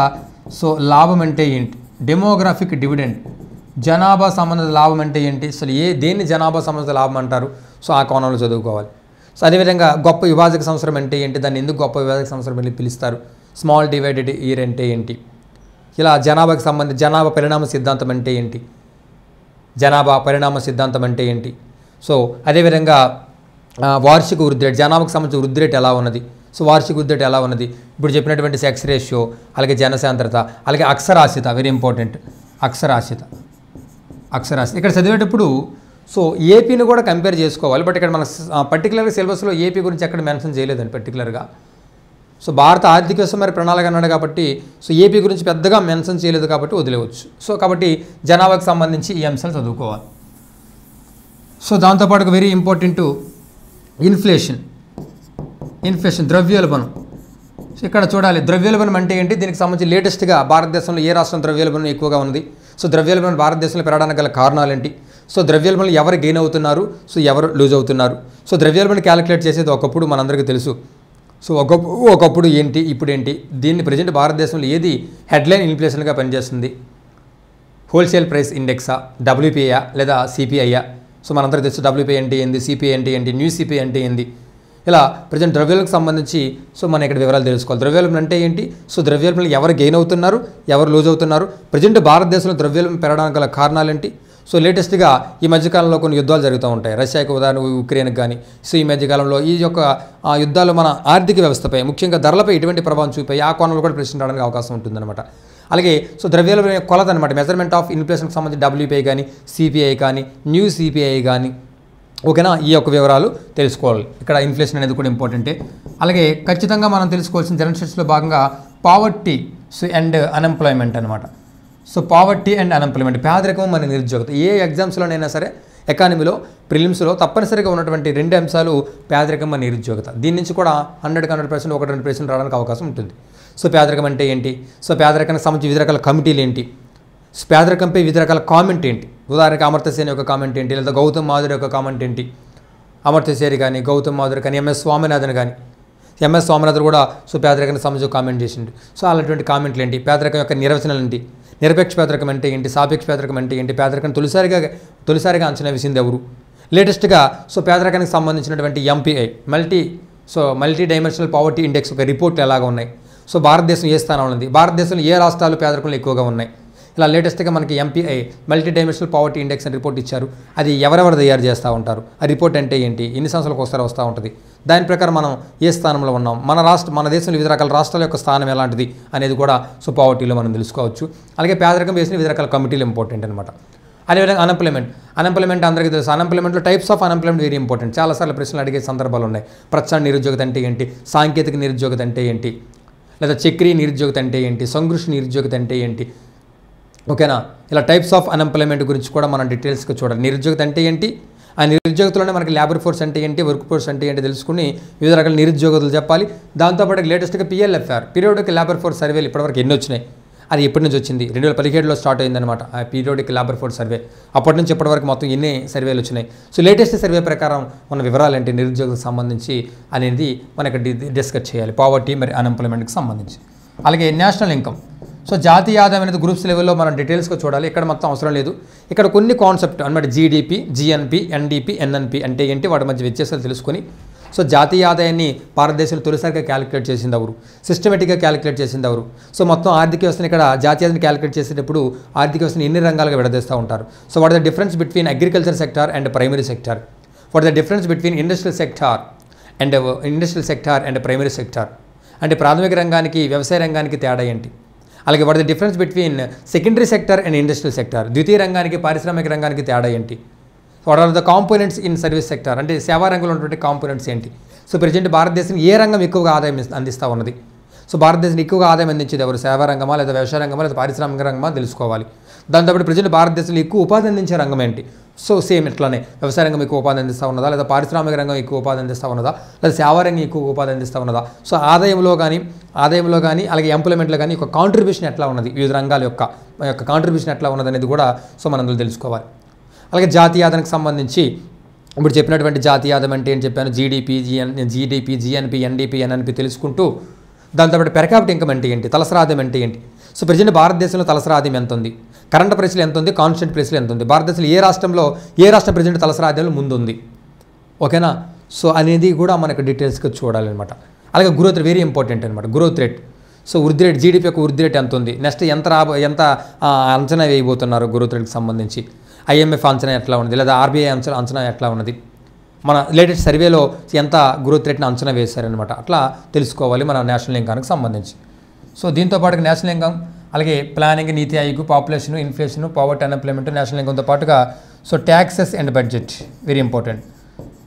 సో లాభం అంటే ఏంటి, డెమోగ్రాఫిక్ డివిడెండ్ జనాభా సంబంధిత లాభం అంటే ఏంటి, అసలు దేన్ని జనాభా సంబంధిత లాభం అంటారు సో ఆ కోణంలో చదువుకోవాలి. సో అదేవిధంగా గొప్ప విభాజక సంవత్సరం అంటే ఏంటి, దాన్ని ఎందుకు గొప్ప విభాజక సంవత్సరం అని పిలుస్తారు, స్మాల్ డివైడెడ్ ఇయర్ అంటే ఏంటి, ఇలా జనాభాకి సంబంధించి జనాభా పరిణామ సిద్ధాంతం అంటే ఏంటి, సో అదేవిధంగా వార్షిక వృద్ధి రేటు, జనాభాకు సంబంధించిన వృద్ధి రేటు ఎలా ఉన్నది, సో వార్షిక వృద్ధి రేటు ఎలా ఉన్నది, ఇప్పుడు చెప్పినటువంటి సెక్స్ రేషియో, అలాగే జనసాంద్రత, అలాగే అక్షరాస్యత వెరీ ఇంపార్టెంట్. అక్షరాస్యత ఇక్కడ చదివేటప్పుడు సో ఏపీని కూడా కంపేర్ చేసుకోవాలి. బట్ ఇక్కడ మన పర్టికులర్గా సిలబస్లో ఏపీ గురించి ఎక్కడ మెన్షన్ చేయలేదండి పర్టికులర్గా. సో భారత ఆర్థిక వ్యవస్థ మరి ప్రణాళిక అన్నాడు కాబట్టి సో ఏపీ గురించి పెద్దగా మెన్షన్ చేయలేదు కాబట్టి వదిలేవచ్చు. సో కాబట్టి జనాభాకు సంబంధించి ఈ అంశాలు చదువుకోవాలి. సో దాంతోపాటు వెరీ ఇంపార్టెంట్ ఇన్ఫ్లేషన్ ద్రవ్యోల్బణం. సో ఇక్కడ చూడాలి ద్రవ్యోల్బణం అంటే ఏంటి, దీనికి సంబంధించి లేటెస్ట్గా భారతదేశంలో ఏ రాష్ట్రం ద్రవ్యోల్బణం ఎక్కువగా ఉంది, సో ద్రవ్యోల్బణం భారతదేశంలో పెరగడానికి గల కారణాలు ఏంటి, సో ద్రవ్యోల్బణం ఎవరు గెయిన్ అవుతున్నారు, సో ఎవరు లూజ్ అవుతున్నారు. సో ద్రవ్యోల్బణం క్యాలిక్యులేట్ చేసేది ఒకప్పుడు మనందరికీ తెలుసు. సో ఒకప్పుడు ఏంటి ఇప్పుడు ఏంటి, దీన్ని ప్రజెంట్ భారతదేశంలో ఏది హెడ్లైన్ ఇన్ఫ్లేషన్గా పనిచేస్తుంది, హోల్సేల్ ప్రైస్ ఇండెక్సా, WPI లేదా CPI. సో మనందరికీ తెలుసు WPI అంటే ఏంది, CPI అంటే ఏంటి, న్యూ CPI అంటే ఏంది. ఇలా ప్రజెంట్ ద్రవ్యోల్బణకు సంబంధించి సో మనం ఇక్కడ వివరాలు తెలుసుకోవాలి. ద్రవ్యోల్బణం అంటే ఏంటి, సో ద్రవ్యోల్బణం ఎవరు గెయిన్ అవుతున్నారు, ఎవరు లూజ్ అవుతున్నారు, ప్రజెంట్ భారతదేశంలో ద్రవ్యోల్బణం పెరగడానికి గల కారణాలు ఏంటి. సో లేటెస్ట్గా ఈ మధ్యకాలంలో కొన్ని యుద్ధాలు జరుగుతూ ఉంటాయి, రష్యాకి ఉదాహరణ ఉక్రెయిన్కి కానీ. సో ఈ మధ్యకాలంలో ఈ యొక్క యుద్ధాలు మన ఆర్థిక వ్యవస్థపై ముఖ్యంగా ధరలపై ఎటువంటి ప్రభావం చూపాయి, ఆ కోణంలో కూడా ప్రశ్న రావడానికి అవకాశం ఉంటుందన్నమాట. అలాగే సో ద్రవ్యోల్బణం కొలత అనమాట, మెజర్మెంట్ ఆఫ్ ఇన్ఫ్లేషన్కి సంబంధించి WPI కానీ, CPI కానీ, న్యూ CPI కానీ. ఓకేనా, ఈ యొక్క వివరాలు తెలుసుకోవాలి. ఇక్కడ ఇన్ఫ్లేషన్ అనేది కూడా ఇంపార్టెంటే. అలాగే ఖచ్చితంగా మనం తెలుసుకోవాల్సిన జనరల్ స్టడీస్లో భాగంగా పావర్టీ అండ్ అన్ఎంప్లాయ్మెంట్ అనమాట. సో పావర్టీ అండ్ అన్ఎంప్లాయ్మెంట్, పేదరికం మరియు నిరుద్యోగత. ఏ ఎగ్జామ్స్లోనైనా సరే ఎకానమీలో ప్రిలిమ్స్లో తప్పనిసరిగా ఉన్నటువంటి రెండు అంశాలు పేదరికం మరియు నిరుద్యోగత. దీని నుంచి కూడా 100% 1-2% రావడానికి అవకాశం ఉంటుంది. సో పేదరికం అంటే ఏంటి, సో పేదరికానికి సంబంధించి వివిధ రకాల కమిటీలు ఏంటి, పేదరికంపై వివిధ రకాల కామెంట్ ఏంటి, ఉదాహరణకి అమర్త్య సేన్ యొక్క కామెంట్ ఏంటి, లేదా గౌతమ్ మాధురి యొక్క కామెంట్ ఏంటి. అమర్త్య సేన్ కానీ, గౌతమ్ మాధురి కానీ, MS స్వామినాథన్ కానీ. MS స్వామినాథన్ కూడా సో పేదరికానికి సంబంధించి కామెంట్ చేసిండు. సో అలాంటి కామెంట్లు ఏంటి, పేదరికం యొక్క నిర్వచనాలు ఏంటి, నిరపేక్ష పేదరికం అంటే ఏంటి, సాపేక్ష పేదరికం అంటే ఏంటి, పేదరికం తొలిసారిగా అంచనా వేసింది ఎవరు. లేటెస్ట్గా సో పేదరికానికి సంబంధించినటువంటి MPI multi dimensional poverty index ఒక రిపోర్ట్లు ఎలాగ ఉన్నాయి, సో భారతదేశం ఏ స్థానంలో ఉంది, భారతదేశంలో ఏ రాష్ట్రాలు పేదరికంలో ఎక్కువగా ఉన్నాయి, ఇలా లేటెస్ట్గా మనకి MPI multi dimensional poverty index అని రిపోర్ట్ ఇచ్చారు. అది ఎవరెవరు తయారు చేస్తూ ఉంటారు, ఆ రిపోర్ట్ అంటే ఏంటి, ఎన్ని సంవత్సరాలకు ఒకసారి వస్తూ ఉంటుంది, దాని ప్రకారం మనం ఏ స్థానంలో ఉన్నాం, మన దేశంలో వివిధ రకాల రాష్ట్రాల యొక్క స్థానం ఎలాంటిది అనేది కూడా సో పావర్టీలో మనం తెలుసుకోవచ్చు. అలాగే పేదరికం వేసిన వివిధ రకాల కమిటీలు ఇంపార్టెంట్ అనమాట. అదేవిధంగా అన్ఎంప్లాయ్మెంట్ అందరికీ తెలుసు. అన్ఎంప్లాయ్మెంట్లో types of unemployment very important. చాలాసార్లు ప్రశ్నలు అడిగే సందర్భాలు ఉన్నాయి. ప్రచ్ఛన్న నిరుద్యోగత అంటే ఏంటి, సాంకేతిక నిరుద్యోగత అంటే ఏంటి, లేదా చక్రీయ నిరుద్యోగత అంటే ఏంటి, సంఘర్షణ నిరుద్యోగత అంటే ఏంటి, ఓకేనా. ఇలా టైప్స్ ఆఫ్ అన్ఎంప్లాయ్మెంట్ గురించి కూడా మనం డీటెయిల్స్గా చూడాలి. నిరుద్యోగత అంటే ఏంటి, ఆ నిరుద్యోగతలోనే మనకి లేబర్ ఫోర్స్ అంటే ఏంటి, వర్క్ ఫోర్స్ అంటే ఏంటి తెలుసుకుని వివిధ రకాల నిరుద్యోగతలు చెప్పాలి. దాంతోపాటు లేటెస్ట్గా PLFR పీరియాడిక్ లేబర్ ఫోర్స్ సర్వేలు ఇప్పటివరకు ఎన్ని వచ్చినాయి, అది ఎప్పటి నుంచి వచ్చింది, 2017లో స్టార్ట్ అయిందనమాట ఆ పీరియాడిక్ లేబర్ ఫోర్స్ సర్వే. అప్పటి నుంచి ఇప్పటివరకు మొత్తం ఎన్ని సర్వేలు వచ్చినాయి, సో లేటెస్ట్ సర్వే ప్రకారం మన వివరాలు ఏంటి నిరుద్యోగకు సంబంధించి అనేది మనకి డిస్కస్ చేయాలి, పావర్టీ మరి అన్ఎంప్లాయ్మెంట్కి సంబంధించి. అలాగే నేషనల్ ఇన్కమ్, సో జాతీయ ఆదాయం అనేది గ్రూప్స్ లెవెల్లో మనం డీటెయిల్స్గా చూడాలి. ఇక్కడ మొత్తం అవసరం లేదు. ఇక్కడ కొన్ని కాన్సెప్ట్ అనమాట, GDP, GNP, NDP, NNP అంటే ఏంటి, వాటి మధ్య వ్యత్యాసాలు తెలుసుకొని, సో జాతీయ ఆదాయాన్ని భారతదేశంలో తొలిసారిగా క్యాలిక్యులేట్ చేసింది ఎవరు, సిస్టమేటిక్గా క్యాలిక్యులేట్ చేసింది ఎవరు. సో మొత్తం ఆర్థిక వ్యవస్థను ఇక్కడ జాతీయ ఆదాయాన్ని క్యాలిక్యులేట్ చేసేటప్పుడు ఆర్థిక వ్యవస్థను ఎన్ని రంగాలుగా విడదీస్తూ ఉంటారు. So what the difference between agriculture sector and primary sector, what the difference between industrial sector and primary sector, అంటే ప్రాథమిక రంగానికి వ్యవసాయ రంగానికి తేడా ఏంటి. అలాగే what the difference between secondary sector and industrial sector, ద్వితీయ రంగానికి పారిశ్రామిక రంగానికి తేడా ఏంటి. What are the components in service sector, అంటే సేవా రంగంలో ఉన్నటువంటి కాంపోనెంట్స్ ఏంటి. సో ప్రజెంట్ భారతదేశం ఏ రంగం ఎక్కువగా ఆదాయం అందిస్తూ ఉన్నది, సో భారతదేశం ఎక్కువగా ఆదాయం అందించేది ఎవరు, సేవా రంగమా లేదా వ్యవసాయ రంగమా లేదా పారిశ్రామిక రంగమా తెలుసుకోవాలి. దాంతోపాటు ప్రజెంట్ భారతదేశంలో ఎక్కువ ఉపాధి అందించే రంగం ఏంటి. సో సేమ్ ఇట్లానే వ్యవసాయ రంగం ఎక్కువ ఉపాధి అందిస్తూ ఉన్నదా, లేదా పారిశ్రామిక రంగం ఎక్కువ ఉపాధి అందిస్తూ ఉన్నదా, లేదా సేవా రంగం ఎక్కువ ఉపాధి అందిస్తూ ఉన్నదా. సో ఆదాయంలో కానీ అలాగే ఎంప్లాయ్మెంట్లో కానీ ఒక కాంట్రిబ్యూషన్ ఎట్లా ఉన్నది, వివిధ రంగాల యొక్క కాంట్రిబ్యూషన్ ఎట్లా ఉన్నది అనేది కూడా సో మనం అందులో తెలుసుకోవాలి. అలాగే జాతీయ ఆదాయానికి సంబంధించి ఇప్పుడు చెప్పినటువంటి జాతీయ ఆదాయం అంటే ఏం చెప్పాను, GDP, GNP, NDP, NNP తెలుసుకుంటూ, దాంతోపాటు పెర్ క్యాపిటల్ ఇన్కమ్ అంటే ఏంటి, తలసరి ఆదాయం అంటే ఏంటి. సో ప్రజెంట్ భారతదేశంలో తలసరి ఆదాయం ఎంత ఉంది, కరెంట్ ప్రైస్లు ఎంత ఉంది, కాన్స్టెంట్ ప్రైస్లు ఎంత ఉంది, భారతదేశంలో ఏ రాష్ట్రం ప్రజెంట్ తలసరి ఆదాయంలో ముందుంది, ఓకేనా. సో అనేది కూడా మనకు డీటెయిల్స్గా చూడాలన్నమాట. అలాగే గ్రోత్ వెరీ ఇంపార్టెంట్ అనమాట, గ్రోత్ రేట్. సో వృద్ధి రేట్, GDP యొక్క వృద్ధి రేట్ ఎంత ఉంది, నెక్స్ట్ ఎంత అంచనా వేయబోతున్నారు గ్రోత్ రేట్కి సంబంధించి, IMF అంచనా ఎట్లా ఉన్నది, లేదా RBI అంచనా ఎట్లా ఉన్నది, మన లేటెస్ట్ సర్వేలో ఎంత గ్రోత్ రేట్ని అంచనా వేశారనమాట. అట్లా తెలుసుకోవాలి మన నేషనల్ ఇన్కమ్కి సంబంధించి. సో దీంతోపాటుగా నేషనల్ ఇన్కమ్, అలాగే planning, NITI Aayog, population, inflation, poverty, unemployment, national ఇన్కమ్తో పాటుగా so taxes and budget very important.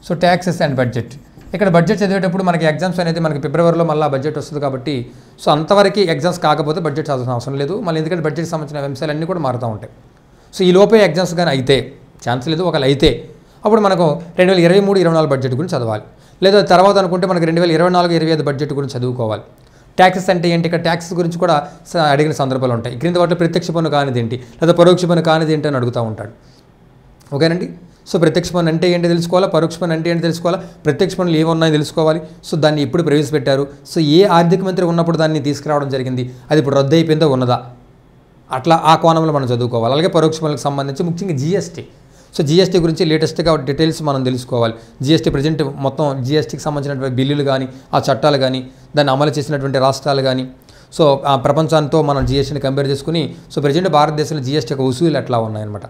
So taxes and budget, ఇక్కడ బడ్జెట్ చదివేటప్పుడు మనకి ఎగ్జామ్స్ అనేది మనకి ఫిబ్రవరిలో మళ్ళీ బడ్జెట్ వస్తుంది కాబట్టి సో అంతవరకు ఎగ్జామ్స్ కాకపోతే బడ్జెట్ చదవాల్సిన అవసరం లేదు. మళ్ళీ ఎందుకంటే బడ్జెట్కి సంబంధించిన అంశాలన్నీ కూడా మారుతూ ఉంటాయి. సో ఈ లోపే ఎగ్జామ్స్ కానీ అయితే ఛాన్స్ లేదు, ఒకవేళ అయితే అప్పుడు మనకు 2023-24 బడ్జెట్ గురించి చదవాలి, లేదా తర్వాత అనుకుంటే మనకు 2024-25 బడ్జెట్ గురించి చదువుకోవాలి. ట్యాక్సెస్ అంటే ఏంటి, ఇక్కడ ట్యాక్సెస్ గురించి కూడా అడిగిన సందర్భాలు ఉంటాయి. క్రింద వాటిలో ప్రత్యక్ష పన్ను కానిది ఏంటి, లేదా పరోక్ష పన్ను కానిది ఏంటి అని అడుగుతూ ఉంటాడు, ఓకేనండి. సో ప్రత్యక్ష పన్ను అంటే ఏంటి తెలుసుకోవాలా, పరోక్ష పన్ను అంటే ఏంటి తెలుసుకోవాలా, ప్రత్యక్ష పన్నులు ఏమున్నాయో తెలుసుకోవాలి. సో దాన్ని ఎప్పుడు ప్రవేశపెట్టారు, సో ఏ ఆర్థిక మంత్రి ఉన్నప్పుడు దాన్ని తీసుకురావడం జరిగింది, అది ఇప్పుడు రద్దు అయిపోయిందో ఉన్నదా, అట్లా ఆ కోణంలో మనం చదువుకోవాలి. అలాగే పరోక్ష పన్నులకు సంబంధించి ముఖ్యంగా GST, సో GST గురించి లేటెస్ట్గా డీటెయిల్స్ మనం తెలుసుకోవాలి. GST ప్రజెంట్ మొత్తం GSTకి సంబంధించినటువంటి బిల్లులు కానీ, ఆ చట్టాలు కానీ, దాన్ని అమలు చేసినటువంటి రాష్ట్రాలు కానీ, సో ఆ ప్రపంచంతో మనం GSTని కంపేర్ చేసుకుని సో ప్రజెంట్ భారతదేశంలో GST యొక్క వసూలు ఎట్లా ఉన్నాయన్నమాట.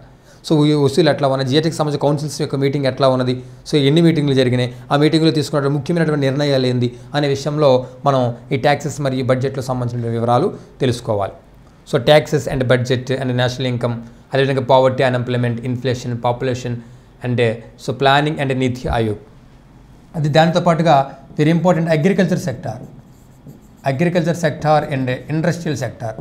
సో ఈ వసూలు ఎట్లా ఉన్నాయి, GSTకి సంబంధించిన కౌన్సిల్స్ యొక్క మీటింగ్ ఎట్లా ఉన్నది, సో ఎన్ని మీటింగ్లు జరిగినాయి, ఆ మీటింగ్లో తీసుకున్న ముఖ్యమైనటువంటి నిర్ణయాలు ఏంది అనే విషయంలో మనం ఈ ట్యాక్సెస్ మరియు బడ్జెట్లో సంబంధించిన వివరాలు తెలుసుకోవాలి. So taxes and budget and national income, అదేవిధంగా poverty, unemployment, inflation, population and so planning and NITI Aayog. అది దానితో పాటుగా very important agriculture sector and industrial sector.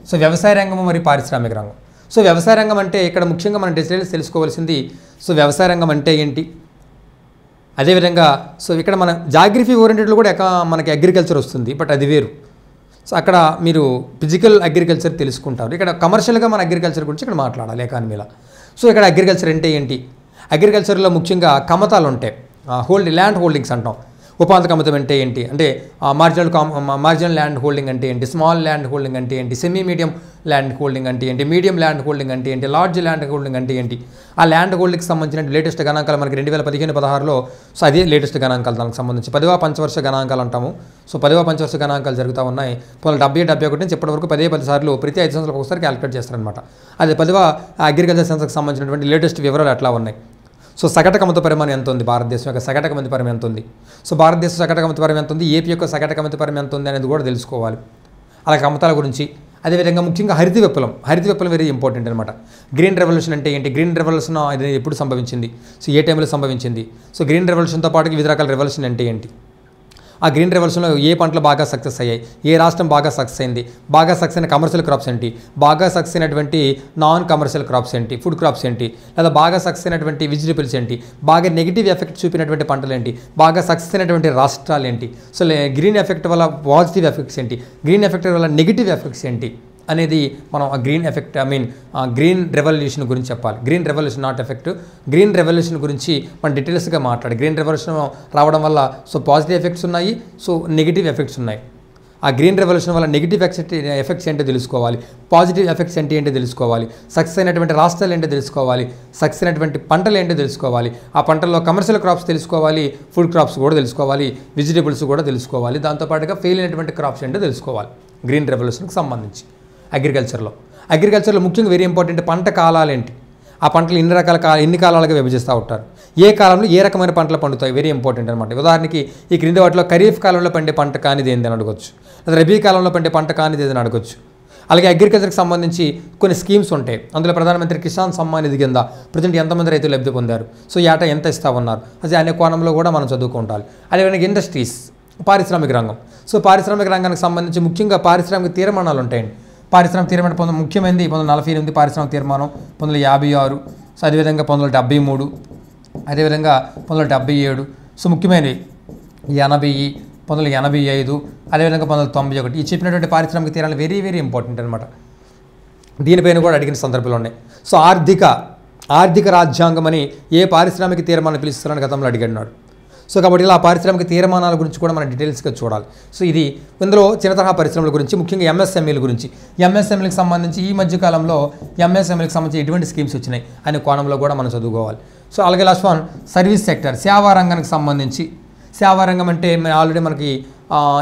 So వ్యవసాయ రంగం మరియు పారిశ్రామిక రంగం. సో వ్యవసాయ రంగం అంటే ఇక్కడ ముఖ్యంగా మనం డీటెయిల్స్ తెలుసుకోవాల్సింది, సో వ్యవసాయ రంగం అంటే ఏంటి, అదేవిధంగా సో ఇక్కడ మన జాగ్రఫీ ఓరియంటెడ్లో కూడా మనకి అగ్రికల్చర్ వస్తుంది, బట్ అది వేరు. సో అక్కడ మీరు ఫిజికల్ అగ్రికల్చర్ తెలుసుకుంటారు, ఇక్కడ కమర్షియల్గా మన అగ్రికల్చర్ గురించి ఇక్కడ మాట్లాడాలి ఎకానమీలో. సో ఇక్కడ అగ్రికల్చర్ అంటే ఏంటి, అగ్రికల్చర్లో ముఖ్యంగా కమతాలు ఉంటాయి, ల్యాండ్ హోల్డింగ్స్ అంటాం. ఉపాంతక అమితం అంటే ఏంటి, అంటే మార్జినల్ ల్యాండ్ హోల్డింగ్ అంటే ఏంటి, స్మాల్ ల్యాండ్ హోల్డింగ్ అంటే ఏంటి, సెమీ మీడియం ల్యాండ్ హోల్డింగ్ అంటే ఏంటి, మీడియం ల్యాండ్ హోల్డింగ్ అంటే ఏంటి, లార్జ్ ల్యాండ్ హోల్డింగ్ అంటే ఏంటి, ఆ ల్యాండ్ హోల్డింగ్కి సంబంధించిన లేటెస్ట్ గణాంకాలు మనకి 2015-16లో సో అదే లేటెస్ట్ గణాంకాలు దానికి సంబంధించి 10వ పంచవర్ష గణాంకాలు అంటాము. సో 10వ పంచవర్ష గణాంకాలు జరుగుతూ ఉన్నాయి. 1970-71 నుంచి ఇప్పటి వరకు 10 సార్లు ప్రతి 5 సంవత్సరాలకు ఒకసారి క్యాలిక్యులేట్ చేస్తారనమాట. అదే 10వ అగ్రికల్చర్ సెన్సస్కి సంబంధించినటువంటి లేటెస్ట్ వివరాలు ఎట్లా ఉన్నాయి. సో సగటు కమత పరిమాణం ఎంత ఉంది, భారతదేశం యొక్క సగటు కమత పరిమాణం ఎంత ఉంది, సో భారతదేశం సగటు కమత పరిమాణం ఎంత ఉంది, ఏపీ యొక్క సగటు కమత పరిమాణం ఎంత ఉంది అనేది కూడా తెలుసుకోవాలి. అలాగే కమతాల గురించి, అదేవిధంగా ముఖ్యంగా హరిత విప్లవం వెరీ ఇంపార్టెంట్ అనమాట. గ్రీన్ రెవల్యూషన్ అంటే ఏంటి, గ్రీన్ రెవల్యూషన్ అనేది ఎప్పుడు సంభవించింది, సో ఏ టైంలో సంభవించింది, సో గ్రీన్ రెవల్యూషన్తో పాటు వివిధ రకాల రెవల్యూషన్ అంటే ఏంటి, ఆ గ్రీన్ రెవల్యూషన్లో ఏ పంటలు బాగా సక్సెస్ అయ్యాయి, ఏ రాష్ట్రం బాగా సక్సెస్ అయింది, బాగా సక్సెస్ అయిన కమర్షియల్ క్రాప్స్ ఏంటి, బాగా సక్సెస్ అయినటువంటి నాన్ కమర్షియల్ క్రాప్స్ ఏంటి, ఫుడ్ క్రాప్స్ ఏంటి, లేదా బాగా సక్సెస్ అయినటువంటి వెజిటబుల్స్ ఏంటి, బాగా నెగిటివ్ ఎఫెక్ట్ చూపినటువంటి పంటలు ఏంటి, బాగా సక్సెస్ అయినటువంటి రాష్ట్రాలు ఏంటి, సో గ్రీన్ ఎఫెక్ట్ వల్ల పాజిటివ్ ఎఫెక్ట్స్ ఏంటి, గ్రీన్ ఎఫెక్ట్ వల్ల నెగిటివ్ ఎఫెక్ట్స్ ఏంటి అనేది మనం ఆ గ్రీన్ ఎఫెక్ట్ గ్రీన్ రెవల్యూషన్ గురించి చెప్పాలి. Green revolution not effect, green revolution గురించి మనం డీటెయిల్స్గా మాట్లాడాలి. గ్రీన్ రెవల్యూషన్ రావడం వల్ల సో పాజిటివ్ ఎఫెక్ట్స్ ఉన్నాయి, సో నెగిటివ్ ఎఫెక్ట్స్ ఉన్నాయి. ఆ గ్రీన్ రెవల్యూషన్ వల్ల నెగిటివ్ ఎఫెక్ట్స్ ఏంటో తెలుసుకోవాలి, పాజిటివ్ ఎఫెక్ట్స్ ఏంటో తెలుసుకోవాలి, సక్సెస్ అయినటువంటి రాష్ట్రాలు ఏంటో తెలుసుకోవాలి, సక్సెస్ అయినటువంటి పంటలు ఏంటో తెలుసుకోవాలి, ఆ పంటల్లో కమర్షియల్ క్రాప్స్ తెలుసుకోవాలి, ఫుడ్ క్రాప్స్ కూడా తెలుసుకోవాలి, వెజిటబుల్స్ కూడా తెలుసుకోవాలి, దాంతోపాటుగా ఫెయిల్ అయినటువంటి క్రాప్స్ ఏంటో తెలుసుకోవాలి. గ్రీన్ రెవల్యూషన్కి సంబంధించి అగ్రికల్చర్లో ముఖ్యంగా వెరీ ఇంపార్టెంట్ పంట కాలాలు ఏంటి, ఆ పంటలు ఎన్ని కాలాలుగా విభజిస్తూ ఉంటారు, ఏ కాలంలో ఏ రకమైన పంటలు పండుతాయి, వెరీ ఇంపార్టెంట్ అనమాట. ఉదాహరణకి ఈ క్రింది వాటిలో ఖరీఫ్ కాలంలో పండే పంట కానిది ఏందని అడగొచ్చు, లేదా రబీ కాలంలో పండే పంట కానిది ఏదని అడగొచ్చు. అలాగే అగ్రికల్చర్కి సంబంధించి కొన్ని స్కీమ్స్ ఉంటాయి. అందులో ప్రధానమంత్రి కిసాన్ సమ్మాన్ నిధి కింద ప్రజెంట్ ఎంతమంది రైతులు లబ్ధి పొందారు, సో ఏటా ఎంత ఇస్తా ఉన్నారు, అదే అనే కోణంలో కూడా మనం చదువుకుంటాలి. అదేవిధంగా ఇండస్ట్రీస్, పారిశ్రామిక రంగం, సో పారిశ్రామిక రంగానికి సంబంధించి ముఖ్యంగా పారిశ్రామిక తీర్మానాలు ఉంటాయండి. పారిశ్రామిక తీర్మానం ముఖ్యమైనది 1948 పారిశ్రామిక తీర్మానం, 1956, సో అదేవిధంగా 1973, అదేవిధంగా 1977, సో ముఖ్యమైనవి 80, 1985, అదేవిధంగా 1991. ఈ చెప్పినటువంటి పారిశ్రామిక తీరాలు వెరీ వెరీ ఇంపార్టెంట్ అనమాట. దీనిపైన కూడా అడిగిన సందర్భాలు ఉన్నాయి. సో ఆర్థిక రాజ్యాంగం అని ఏ పారిశ్రామిక తీర్మానం పిలుస్తారని గతంలో అడిగాడు. సో కాబట్టి ఇలా పారిశ్రామిక తీర్మానాల గురించి కూడా మనం డీటెయిల్స్గా చూడాలి. సో ఇది ఇందులో చిన్న తరహా పరిశ్రమల గురించి, ముఖ్యంగా ఎంఎస్ఎంఈల గురించి, ఎంఎస్ఎంఈలకు సంబంధించి ఈ మధ్యకాలంలో ఎంఎస్ఎంఈలకు సంబంధించి ఎటువంటి స్కీమ్స్ వచ్చినాయి అనే కోణంలో కూడా మనం చదువుకోవాలి. సో అలాగే లాస్ట్ వన్ సర్వీస్ సెక్టర్, సేవా రంగానికి సంబంధించి. సేవా రంగం అంటే ఆల్రెడీ మనకి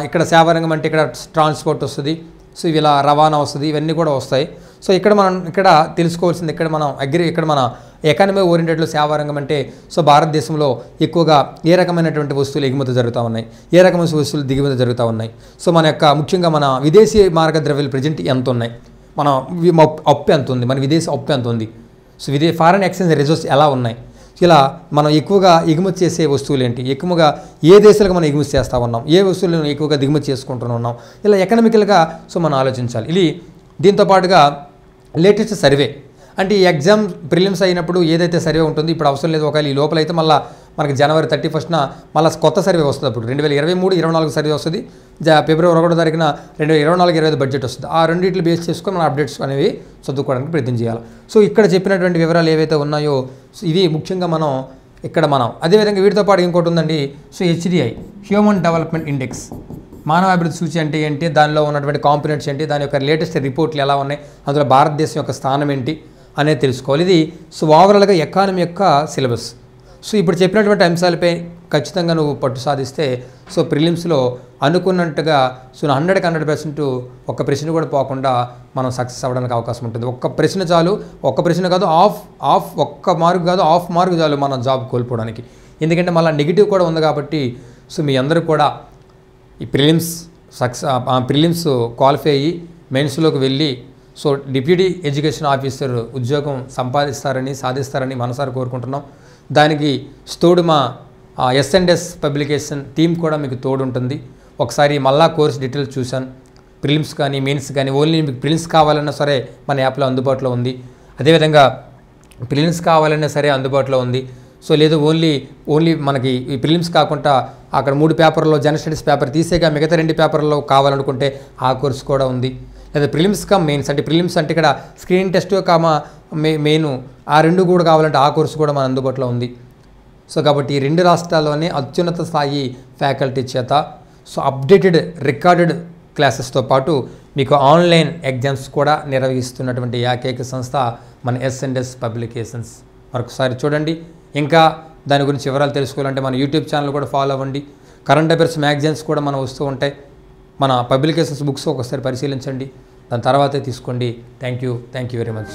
ఇక్కడ సేవా రంగం అంటే ఇక్కడ ట్రాన్స్పోర్ట్ వస్తుంది, సో ఇవి ఇలా రవాణా వస్తుంది, ఇవన్నీ కూడా వస్తాయి. సో ఇక్కడ తెలుసుకోవాల్సింది ఇక్కడ మన ఎకానమీ ఓరియంటెడ్లో సేవా రంగం అంటే సో భారతదేశంలో ఎక్కువగా ఏ రకమైనటువంటి వస్తువులు ఎగుమతి జరుగుతూ ఉన్నాయి, ఏ రకమైన వస్తువులు దిగుమతి జరుగుతూ ఉన్నాయి, సో మన యొక్క ముఖ్యంగా మన విదేశీ మార్గ ద్రవ్యాలు ప్రజెంట్ ఎంత ఉన్నాయి, మన అప్పు ఎంత ఉంది, మన విదేశీ అప్పు ఎంత ఉంది, సో ఫారెన్ ఎక్స్చేంజ్ రిజర్వ్స్ ఎలా ఉన్నాయి, ఇలా మనం ఎక్కువగా ఎగుమతి చేసే వస్తువులు ఏంటి, ఎక్కువగా ఏ దేశాలకు మనం ఎగుమతి చేస్తూ ఉన్నాం, ఏ వస్తువులను ఎక్కువగా దిగుమతి చేసుకుంటూ ఉన్నాం, ఇలా ఎకనామికల్గా సో మనం ఆలోచించాలి. ఇది దీంతో పాటుగా లేటెస్ట్ సర్వే, అంటే ఈ ఎగ్జామ్ ప్రిలిమ్స్ అయినప్పుడు ఏదైతే సర్వే ఉంటుందో ఇప్పుడు అవసరం లేదు, ఒకవేళ ఈ లోపలైతే మళ్ళీ మనకి జనవరి 31న మళ్ళీ కొత్త సర్వే వస్తుంది. అప్పుడు 2023-24 సర్వే వస్తుంది, ఫిబ్రవరి 1వ తారీఖున 2024-25 బడ్జెట్ వస్తుంది. ఆ రెండింటిని బేస్ చేసుకొని మన అప్డేట్స్ అనేవి చదువుకోవడానికి ప్రయత్నం చేయాలి. సో ఇక్కడ చెప్పినటువంటి వివరాలు ఏవైతే ఉన్నాయో ఇవి ముఖ్యంగా మనం అదేవిధంగా వీటితో పాటు ఇంకోటి ఉందండి. So HDI human development index, మానవాభివృద్ధి సూచి అంటే ఏంటి, దానిలో ఉన్నటువంటి కాంపోనెంట్స్ ఏంటి, దాని యొక్క లేటెస్ట్ రిపోర్ట్లు ఎలా ఉన్నాయి, అందులో భారతదేశం యొక్క స్థానం ఏంటి అనేది తెలుసుకోవాలి. ఇది సో ఓవరాల్గా ఎకానమీ యొక్క సిలబస్. సో ఇప్పుడు చెప్పినటువంటి అంశాలపై ఖచ్చితంగా నువ్వు పట్టు సాధిస్తే సో ప్రిలిమ్స్లో అనుకున్నట్టుగా సో 100% ఒక్క ప్రశ్న కూడా పోకుండా మనం సక్సెస్ అవ్వడానికి అవకాశం ఉంటుంది. ఒక్క ప్రశ్న చాలు, ఒక్క ప్రశ్న కాదు, ఒక్క మార్కు కాదు, హాఫ్ మార్కు చాలు మనం జాబ్ కోల్పోవడానికి. ఎందుకంటే మళ్ళీ నెగిటివ్ కూడా ఉంది కాబట్టి సో మీ అందరూ కూడా ఈ ప్రిలిమ్స్ క్వాలిఫై అయ్యి మెయిన్స్లోకి వెళ్ళి సో డిప్యూటీ ఎడ్యుకేషన్ ఆఫీసర్ ఉద్యోగం సాధిస్తారని మనసారి కోరుకుంటున్నాం. దానికి తోడు మా S&S పబ్లికేషన్ టీం కూడా మీకు తోడు ఉంటుంది. ఒకసారి మళ్ళా కోర్స్ డీటెయిల్స్ చూశాను, ప్రిలిమ్స్ కానీ మెయిన్స్ కానీ ఓన్లీ మీకు ప్రిలిమ్స్ కావాలన్నా సరే మన యాప్లో అందుబాటులో ఉంది. అదేవిధంగా ప్రిలిమ్స్ కావాలన్నా సరే అందుబాటులో ఉంది. సో లేదు ఓన్లీ మనకి ఈ ప్రిలిమ్స్ కాకుండా అక్కడ 3 పేపర్లో జనరల్ స్టడీస్ పేపర్ తీసేగా మిగతా 2 పేపర్లో కావాలనుకుంటే ఆ కోర్స్ కూడా ఉంది. లేదా ప్రిలిమ్స్ మెయిన్స్ అంటే ప్రిలిమ్స్ అంటే ఇక్కడ స్క్రీన్ టెస్ట్ మెయిన్ ఆ 2 కూడా కావాలంటే ఆ కోర్సు కూడా మన అందుబాటులో ఉంది. సో కాబట్టి ఈ 2 రాష్ట్రాల్లోనే అత్యున్నత స్థాయి ఫ్యాకల్టీ చేత సో అప్డేటెడ్ రికార్డెడ్ క్లాసెస్తో పాటు మీకు ఆన్లైన్ ఎగ్జామ్స్ కూడా నిర్వహిస్తున్నటువంటి ఏకైక సంస్థ మన S&S పబ్లికేషన్స్. మరొకసారి చూడండి. ఇంకా దాని గురించి వివరాలు తెలుసుకోవాలంటే మన యూట్యూబ్ ఛానల్ కూడా ఫాలో అవ్వండి. కరెంట్ అఫైర్స్ మ్యాగజైన్స్ కూడా మనం వస్తూ ఉంటాయి. మన పబ్లికేషన్స్ బుక్స్ ఒకసారి పరిశీలించండి, దాని తర్వాతే తీసుకోండి. Thank you very much.